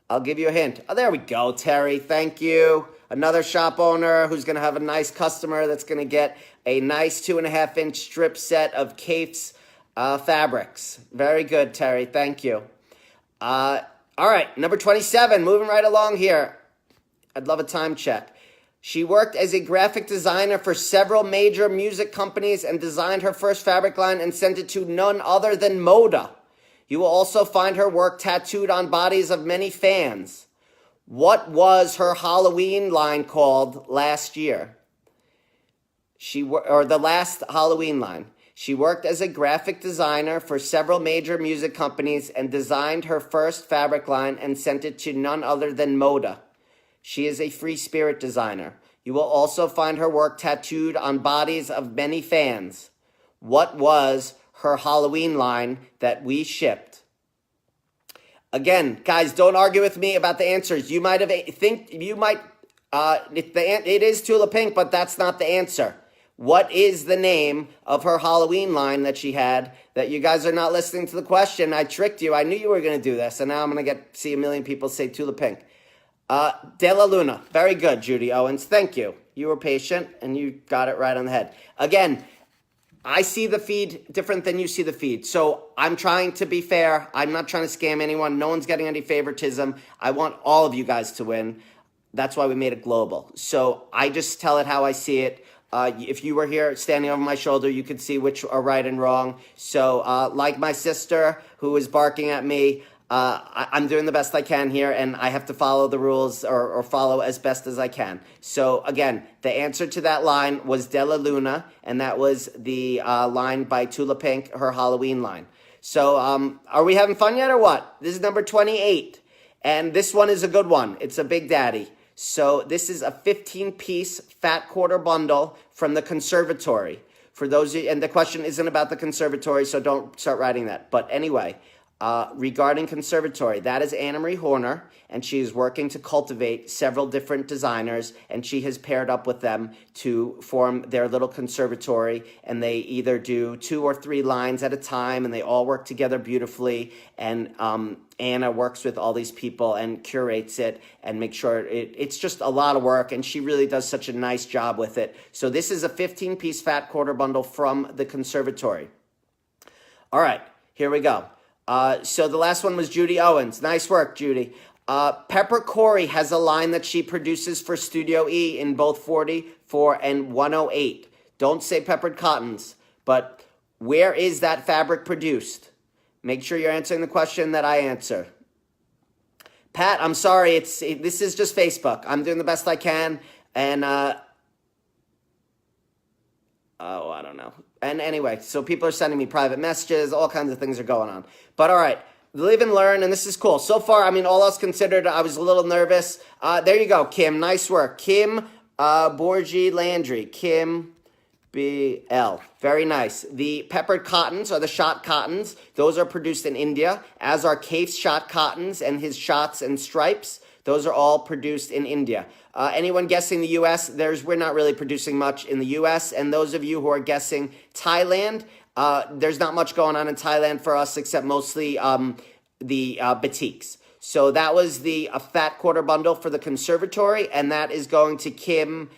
I'll give you a hint. Oh, there we go, Terry. Thank you. Another shop owner who's going to have a nice customer that's going to get a nice 2.5-inch strip set of Kaif's fabrics. Very good, Terry. Thank you. All right, number 27. Moving right along here. I'd love a time check. She worked as a graphic designer for several major music companies and designed her first fabric line and sent it to none other than Moda. You will also find her work tattooed on bodies of many fans. What was her Halloween line called last year? The last Halloween line. She worked as a graphic designer for several major music companies and designed her first fabric line and sent it to none other than Moda. She is a free spirit designer. You will also find her work tattooed on bodies of many fans. What was her Halloween line that we shipped? Again, guys, don't argue with me about the answers. You might it is Tula Pink, but that's not the answer. What is the name of her Halloween line that she had that you guys are not listening to the question? I tricked you. I knew you were going to do this, and now I'm going to see a million people say Tula Pink. De La Luna. Very good, Judy Owens. Thank you. You were patient, and you got it right on the head. Again, I see the feed different than you see the feed. So I'm trying to be fair. I'm not trying to scam anyone. No one's getting any favoritism. I want all of you guys to win. That's why we made it global. So I just tell it how I see it. If you were here standing over my shoulder, you could see which are right and wrong. So like my sister who is barking at me, I'm doing the best I can here, and I have to follow the rules or follow as best as I can. So, again, the answer to that line was De La Luna, and that was the line by Tula Pink, her Halloween line. So, are we having fun yet or what? This is number 28, and this one is a good one. It's a Big Daddy. So, this is a 15-piece fat quarter bundle from the conservatory. For those, and the question isn't about the conservatory, so don't start writing that. But anyway, regarding conservatory, that is Anna Marie Horner, and she is working to cultivate several different designers, and she has paired up with them to form their little conservatory, and they either do 2 or 3 lines at a time, and they all work together beautifully, and Anna works with all these people and curates it and makes sure it's just a lot of work, and she really does such a nice job with it. So this is a 15-piece fat quarter bundle from the conservatory. All right, here we go. So the last one was Judy Owens. Nice work, Judy. Pepper Corey has a line that she produces for Studio E in both 44 and 108. Don't say peppered cottons, but where is that fabric produced? Make sure you're answering the question that I answer. Pat, I'm sorry. This is just Facebook. I'm doing the best I can, and I don't know. And anyway, so people are sending me private messages. All kinds of things are going on. But all right, live and learn, and this is cool. So far, I mean, all else considered, I was a little nervous. There you go, Kim. Nice work. Kim Borgie Landry. Kim BL. Very nice. The peppered cottons are the shot cottons. Those are produced in India, as are Kaif's shot cottons and his shots and stripes. Those are all produced in India. Anyone guessing the U.S., we're not really producing much in the U.S., and those of you who are guessing Thailand, there's not much going on in Thailand for us except mostly the batiks. So that was the fat quarter bundle for the conservatory, and that is going to Kim.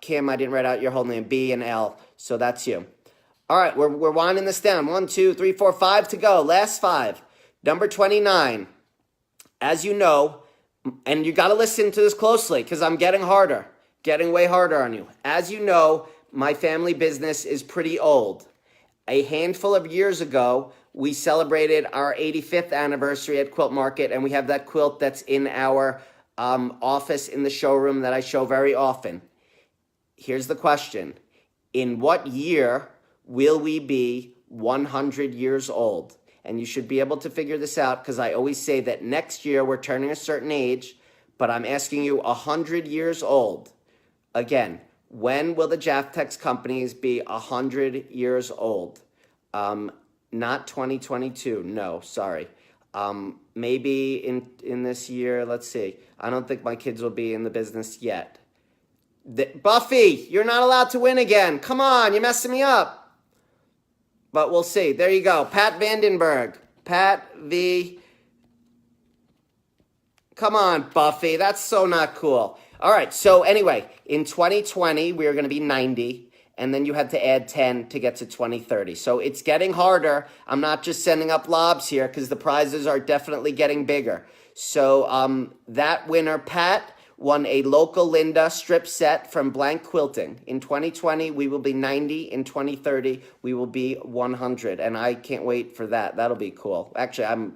Kim, I didn't write out your whole name, B and L, so that's you. All right, we're winding this down. 1, 2, 3, 4, 5 to go. Last 5. Number 29. As you know, and you got to listen to this closely because I'm getting way harder on you. As you know, my family business is pretty old. A handful of years ago, we celebrated our 85th anniversary at Quilt Market, and we have that quilt that's in our office in the showroom that I show very often. Here's the question. In what year will we be 100 years old? And you should be able to figure this out because I always say that next year we're turning a certain age, but I'm asking you 100 years old. Again, when will the Jaftex companies be 100 years old? Not 2022. No, sorry. Maybe in this year, let's see. I don't think my kids will be in the business yet. Buffy, you're not allowed to win again. Come on, you're messing me up. But we'll see. There you go. Pat Vandenberg. Pat V. Come on, Buffy. That's so not cool. All right. So anyway, in 2020, we are going to be 90. And then you had to add 10 to get to 2030. So it's getting harder. I'm not just sending up lobs here because the prizes are definitely getting bigger. So that winner, Pat, won a local Linda strip set from Blank Quilting. In 2020, we will be 90. In 2030, we will be 100. And I can't wait for that. That'll be cool. Actually, I'm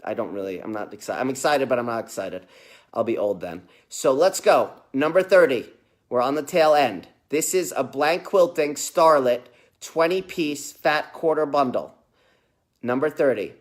not excited. I'm excited, but I'm not excited. I'll be old then. So let's go. Number 30. We're on the tail end. This is a Blank Quilting Starlet 20-piece fat quarter bundle. Number 30.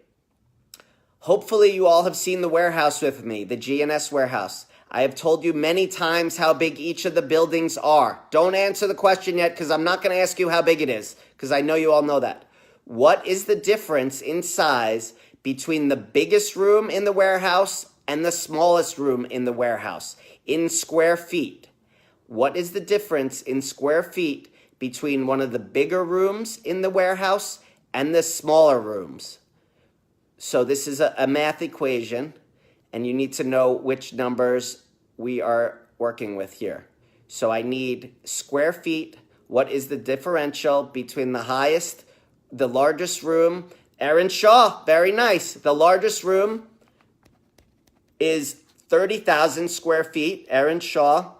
Hopefully you all have seen the warehouse with me, the G&S warehouse. I have told you many times how big each of the buildings are. Don't answer the question yet because I'm not going to ask you how big it is because I know you all know that. What is the difference in size between the biggest room in the warehouse and the smallest room in the warehouse in square feet? What is the difference in square feet between one of the bigger rooms in the warehouse and the smaller rooms? So this is a math equation, and you need to know which numbers we are working with here. So I need square feet. What is the differential between the largest room? Erin Shaw, very nice. The largest room is 30,000 square feet, Erin Shaw.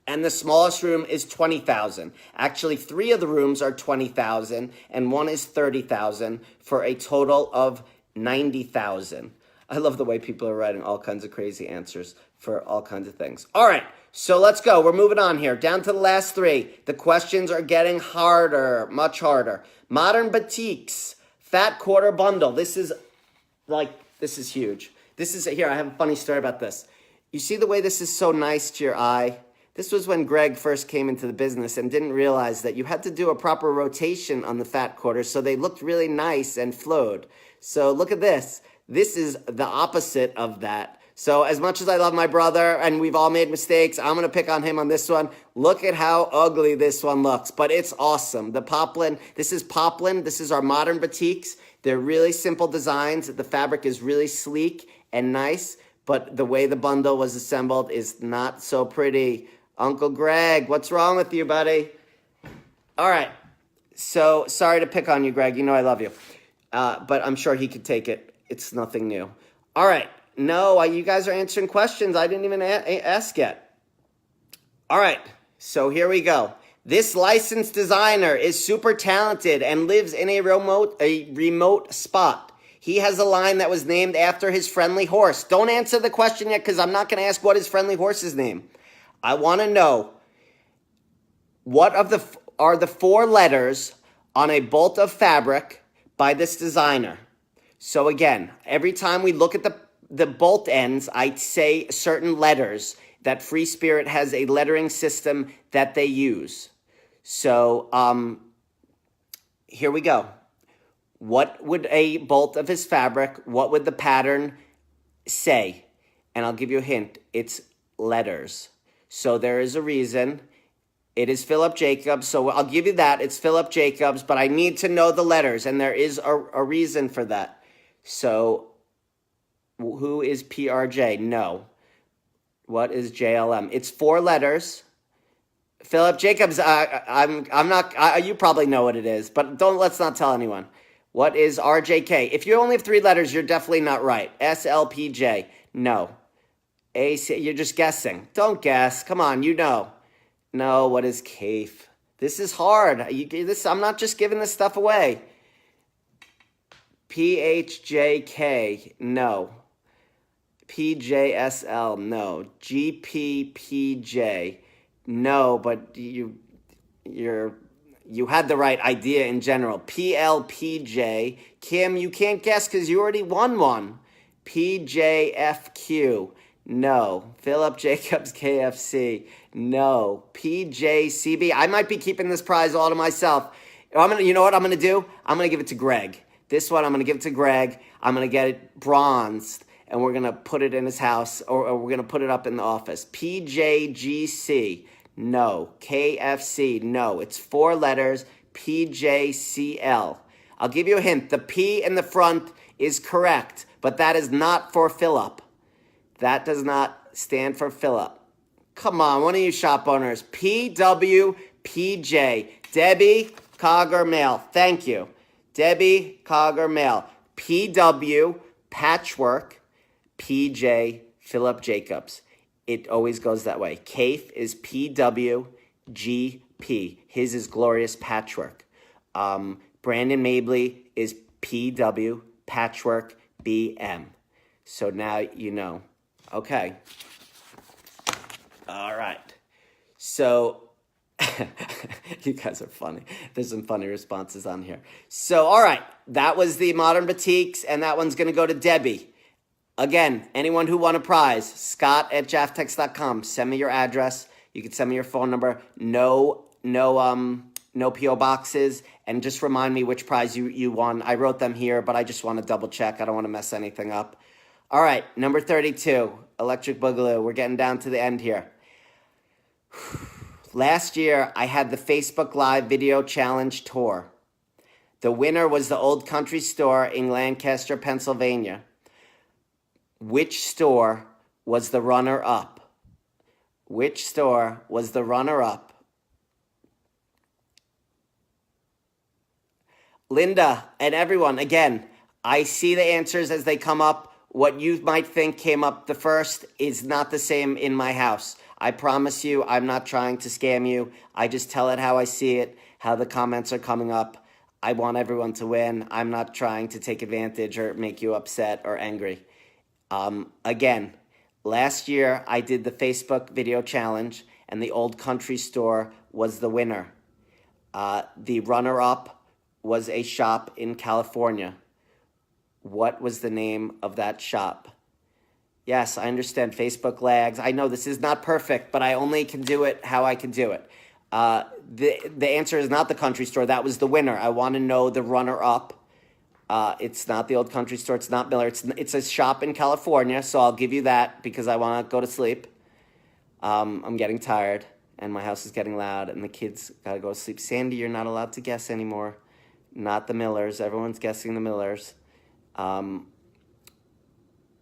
And the smallest room is 20,000. Actually, 3 of the rooms are 20,000, and 1 is 30,000 for a total of 90,000. I love the way people are writing all kinds of crazy answers for all kinds of things. All right, so let's go. We're moving on here. Down to the last 3. The questions are getting harder, much harder. Modern Batiks, fat quarter bundle. This is huge. Here, I have a funny story about this. You see the way this is so nice to your eye? This was when Greg first came into the business and didn't realize that you had to do a proper rotation on the fat quarters so they looked really nice and flowed. So look at this. This is the opposite of that. So as much as I love my brother and we've all made mistakes, I'm going to pick on him on this one. Look at how ugly this one looks, but it's awesome. The poplin, this is poplin. This is our modern batiks. They're really simple designs. The fabric is really sleek and nice, but the way the bundle was assembled is not so pretty. Uncle Greg, what's wrong with you, buddy? All right. So sorry to pick on you, Greg. You know I love you. But I'm sure he could take it. It's nothing new. All right. No, you guys are answering questions I didn't even ask yet. All right. So here we go. This licensed designer is super talented and lives in a remote spot. He has a line that was named after his friendly horse. Don't answer the question yet because I'm not going to ask what his friendly horse's name. I want to know what are the 4 letters on a bolt of fabric by this designer. So again, every time we look at the bolt ends, I say certain letters that Free Spirit has a lettering system that they use. So here we go. What would a bolt of his fabric, what would the pattern say? And I'll give you a hint. It's letters. So there is a reason. It is Philip Jacobs, so I'll give you that. It's Philip Jacobs, but I need to know the letters, and there is a reason for that. So who is PRJ? No. What is JLM? It's 4 letters. Philip Jacobs, I'm not, you probably know what it is, but let's not tell anyone. What is RJK? If you only have 3 letters, you're definitely not right. SLPJ, no. AC, you're just guessing. Don't guess. Come on, you know. No, what is CAFE? This is hard. I'm not just giving this stuff away. PHJK, no. PJSL, no. GPPJ, no, but you had the right idea in general. PLPJ, Kim, you can't guess because you already won one. PJFQ, no. Philip Jacobs KFC, no. PJCB, I might be keeping this prize all to myself. You know what I'm going to do? I'm going to give it to Greg. This one, I'm going to give it to Greg. I'm going to get it bronzed, and we're going to put it in his house, or we're going to put it up in the office. PJGC, no. KFC, no. It's 4 letters, PJCL. I'll give you a hint. The P in the front is correct, but that is not for Philip. That does not stand for Philip. Come on, one of you shop owners. PWPJ. Debbie Cogger Mail. Thank you. Debbie Cogger Mail. PW Patchwork. PJ Philip Jacobs. It always goes that way. CAFE is PWGP. His is Glorious Patchwork. Brandon Mabley is PW Patchwork BM. So now you know. Okay. All right. So, you guys are funny. There's some funny responses on here. So, all right. That was the Modern Batiks, and that one's going to go to Debbie. Again, anyone who won a prize, scott@jaftex.com. Send me your address. You can send me your phone number. No P.O. boxes. And just remind me which prize you won. I wrote them here, but I just want to double check. I don't want to mess anything up. All right, number 32, Electric Boogaloo. We're getting down to the end here. Last year, I had the Facebook Live Video Challenge Tour. The winner was the Old Country Store in Lancaster, Pennsylvania. Which store was the runner-up? Which store was the runner-up? Linda and everyone, again, I see the answers as they come up. What you might think came up the first is not the same in my house. I promise you, I'm not trying to scam you. I just tell it how I see it, how the comments are coming up. I want everyone to win. I'm not trying to take advantage or make you upset or angry. Again, last year I did the Facebook video challenge, and the Old Country Store was the winner. The runner-up was a shop in California. What was the name of that shop? Yes, I understand Facebook lags. I know this is not perfect, but I only can do it how I can do it. The answer is not the Country Store. That was the winner. I want to know the runner-up. It's not the old country store. It's not Miller. It's a shop in California, so I'll give you that because I want to go to sleep. I'm getting tired, and my house is getting loud, and the kids got to go to sleep. Sandy, you're not allowed to guess anymore. Not the Millers. Everyone's guessing the Millers.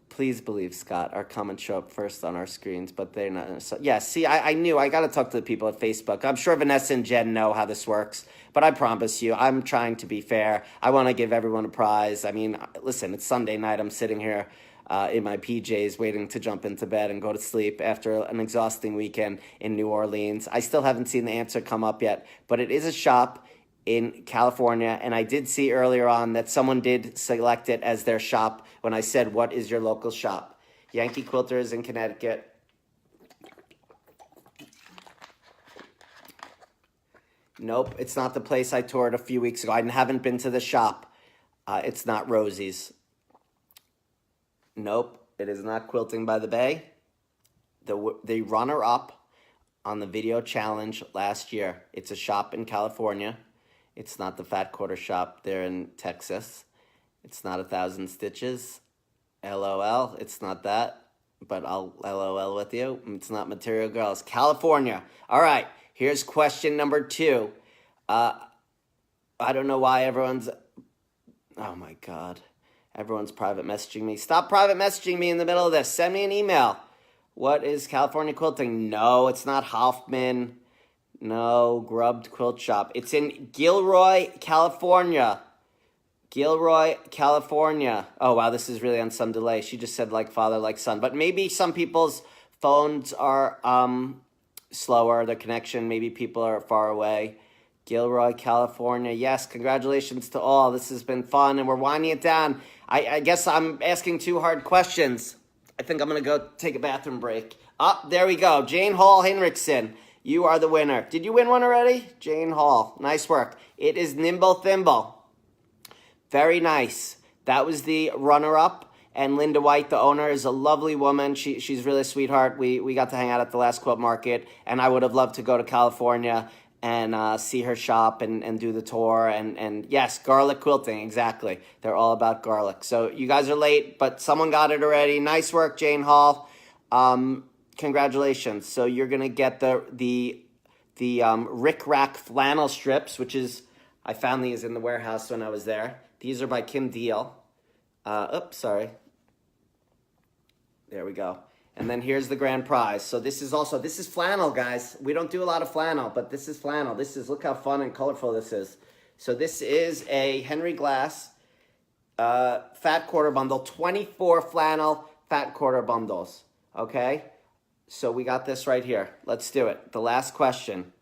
Please believe, Scott, our comments show up first on our screens, but they're not. So, yeah, see, I knew. I got to talk to the people at Facebook. I'm sure Vanessa and Jen know how this works, but I promise you, I'm trying to be fair. I want to give everyone a prize. I mean, listen, it's Sunday night. I'm sitting here in my PJs waiting to jump into bed and go to sleep after an exhausting weekend in New Orleans. I still haven't seen the answer come up yet, but it is a shop in California, and I did see earlier on that someone did select it as their shop when I said, what is your local shop? Yankee Quilters in Connecticut. Nope, it's not the place I toured a few weeks ago. I haven't been to the shop. It's not Rosie's. Nope, it is not Quilting by the Bay. The runner-up on the video challenge last year. It's a shop in California. It's not the Fat Quarter shop there in Texas. It's not 1,000 Stitches. LOL, it's not that. But I'll LOL with you. It's not Material Girls. California. All right, here's question number 2. I don't know why everyone's... Oh, my God. Everyone's private messaging me. Stop private messaging me in the middle of this. Send me an email. What is California Quilting? No, it's not Hoffman. No, Grubbed Quilt Shop. It's in Gilroy, California. Gilroy, California. Oh, wow, this is really on some delay. She just said like father, like son. But maybe some people's phones are slower, the connection. Maybe people are far away. Gilroy, California. Yes, congratulations to all. This has been fun, and we're winding it down. I guess I'm asking 2 hard questions. I think I'm going to go take a bathroom break. There we go. Jane Hall Hinrichsen. You are the winner. Did you win one already? Jane Hall. Nice work. It is Nimble Thimble. Very nice. That was the runner-up. And Linda White, the owner, is a lovely woman. She's really a sweetheart. We got to hang out at the last quilt market. And I would have loved to go to California and see her shop and do the tour. And yes, garlic quilting, exactly. They're all about garlic. So you guys are late, but someone got it already. Nice work, Jane Hall. Congratulations. So you're going to get the Rick Rack flannel strips, which is, I found these in the warehouse when I was there. These are by Kim Deal. Oops, sorry. There we go. And then here's the grand prize. So this is flannel, guys. We don't do a lot of flannel, but this is flannel. Look how fun and colorful this is. So this is a Henry Glass fat quarter bundle, 24 flannel fat quarter bundles, okay? So we got this right here. Let's do it. The last question.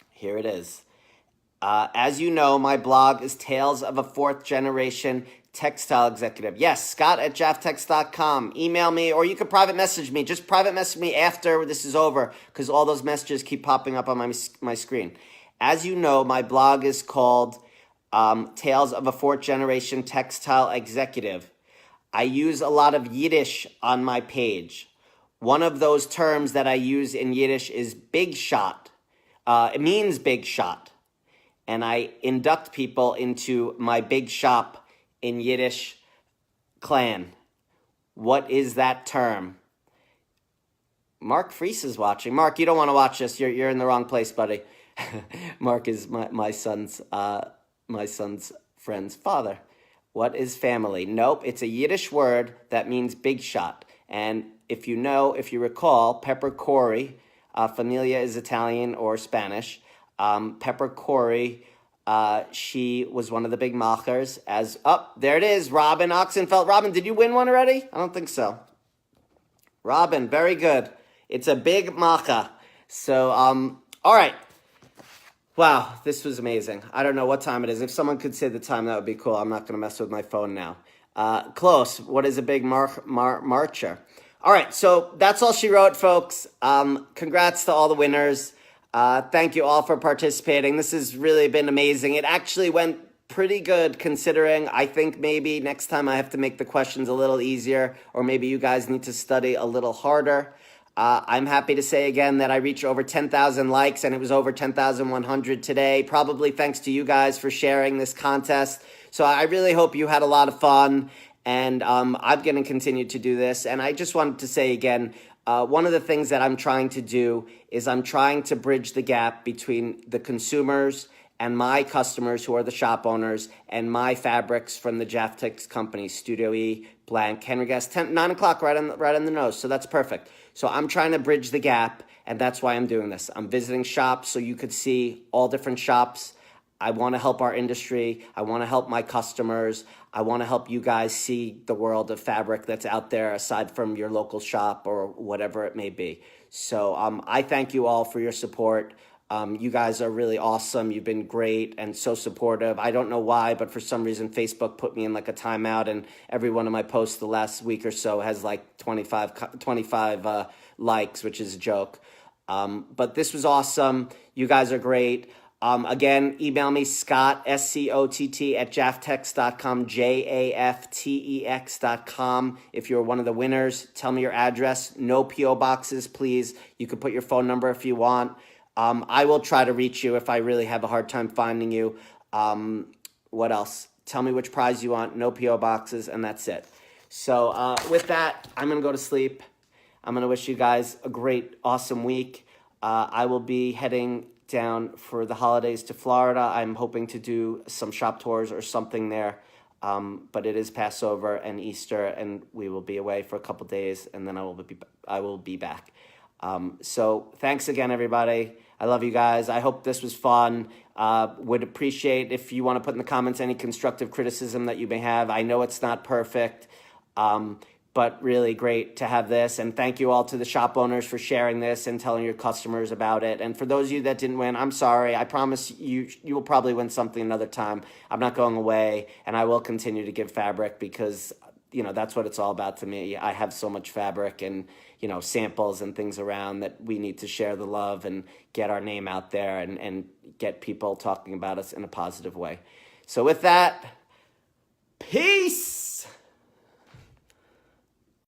Here it is. As you know, my blog is Tales of a Fourth Generation Textile Executive. Yes, Scott at Jaftex.com. Email me, or you can private message me. Just private message me after this is over, because all those messages keep popping up on my screen. As you know, my blog is called Tales of a Fourth Generation Textile Executive. I use a lot of Yiddish on my page. One of those terms that I use in Yiddish is big shot. It means big shot. And I induct people into my big shop in Yiddish clan. What is that term? Mark Freese is watching. Mark, you don't want to watch this. You're in the wrong place, buddy. Mark is my son's friend's father. What is family? Nope, it's a Yiddish word that means big shot. And if you recall, Pepper Corey, familia is Italian or Spanish. Pepper Corey, she was one of the big machers. There it is, Robin Oxenfeld. Robin, did you win one already? I don't think so. Robin, very good. It's a big macha. So, all right. Wow, this was amazing. I don't know what time it is. If someone could say the time, that would be cool. I'm not going to mess with my phone now. Close. What is a big marcher? All right, so that's all she wrote, folks. Congrats to all the winners. Thank you all for participating. This has really been amazing. It actually went pretty good considering. I think maybe next time I have to make the questions a little easier, or maybe you guys need to study a little harder. I'm happy to say again that I reached over 10,000 likes, and it was over 10,100 today, probably thanks to you guys for sharing this contest. So I really hope you had a lot of fun, and I'm going to continue to do this. And I just wanted to say again, one of the things that I'm trying to do is I'm trying to bridge the gap between the consumers and my customers, who are the shop owners, and my fabrics from the Jaftex company, Studio E, Blank, Henry Guest, 9 o'clock, right on the nose. So that's perfect. So I'm trying to bridge the gap, and that's why I'm doing this. I'm visiting shops so you could see all different shops. I want to help our industry. I want to help my customers. I want to help you guys see the world of fabric that's out there aside from your local shop or whatever it may be. So I thank you all for your support. You guys are really awesome. You've been great and so supportive. I don't know why, but for some reason, Facebook put me in like a timeout, and every one of my posts the last week or so has like 25 likes, which is a joke. But this was awesome. You guys are great. Again, email me, Scott, SCOTT, at jaftex.com, JAFTEX.com. If you're one of the winners, tell me your address. No P.O. boxes, please. You can put your phone number if you want. I will try to reach you if I really have a hard time finding you. What else? Tell me which prize you want. No P.O. boxes, and that's it. So with that, I'm going to go to sleep. I'm going to wish you guys a great, awesome week. I will be heading down for the holidays to Florida. I'm hoping to do some shop tours or something there. But it is Passover and Easter, and we will be away for a couple days, and then I will be back. So thanks again, everybody. I love you guys. I hope this was fun. Would appreciate if you want to put in the comments any constructive criticism that you may have. I know it's not perfect, but really great to have this. And thank you all to the shop owners for sharing this and telling your customers about it. And for those of you that didn't win, I'm sorry. I promise you will probably win something another time. I'm not going away, and I will continue to give fabric because, you know, that's what it's all about to me. I have so much fabric and, you know, samples and things around that we need to share the love and get our name out there and get people talking about us in a positive way. So with that, peace!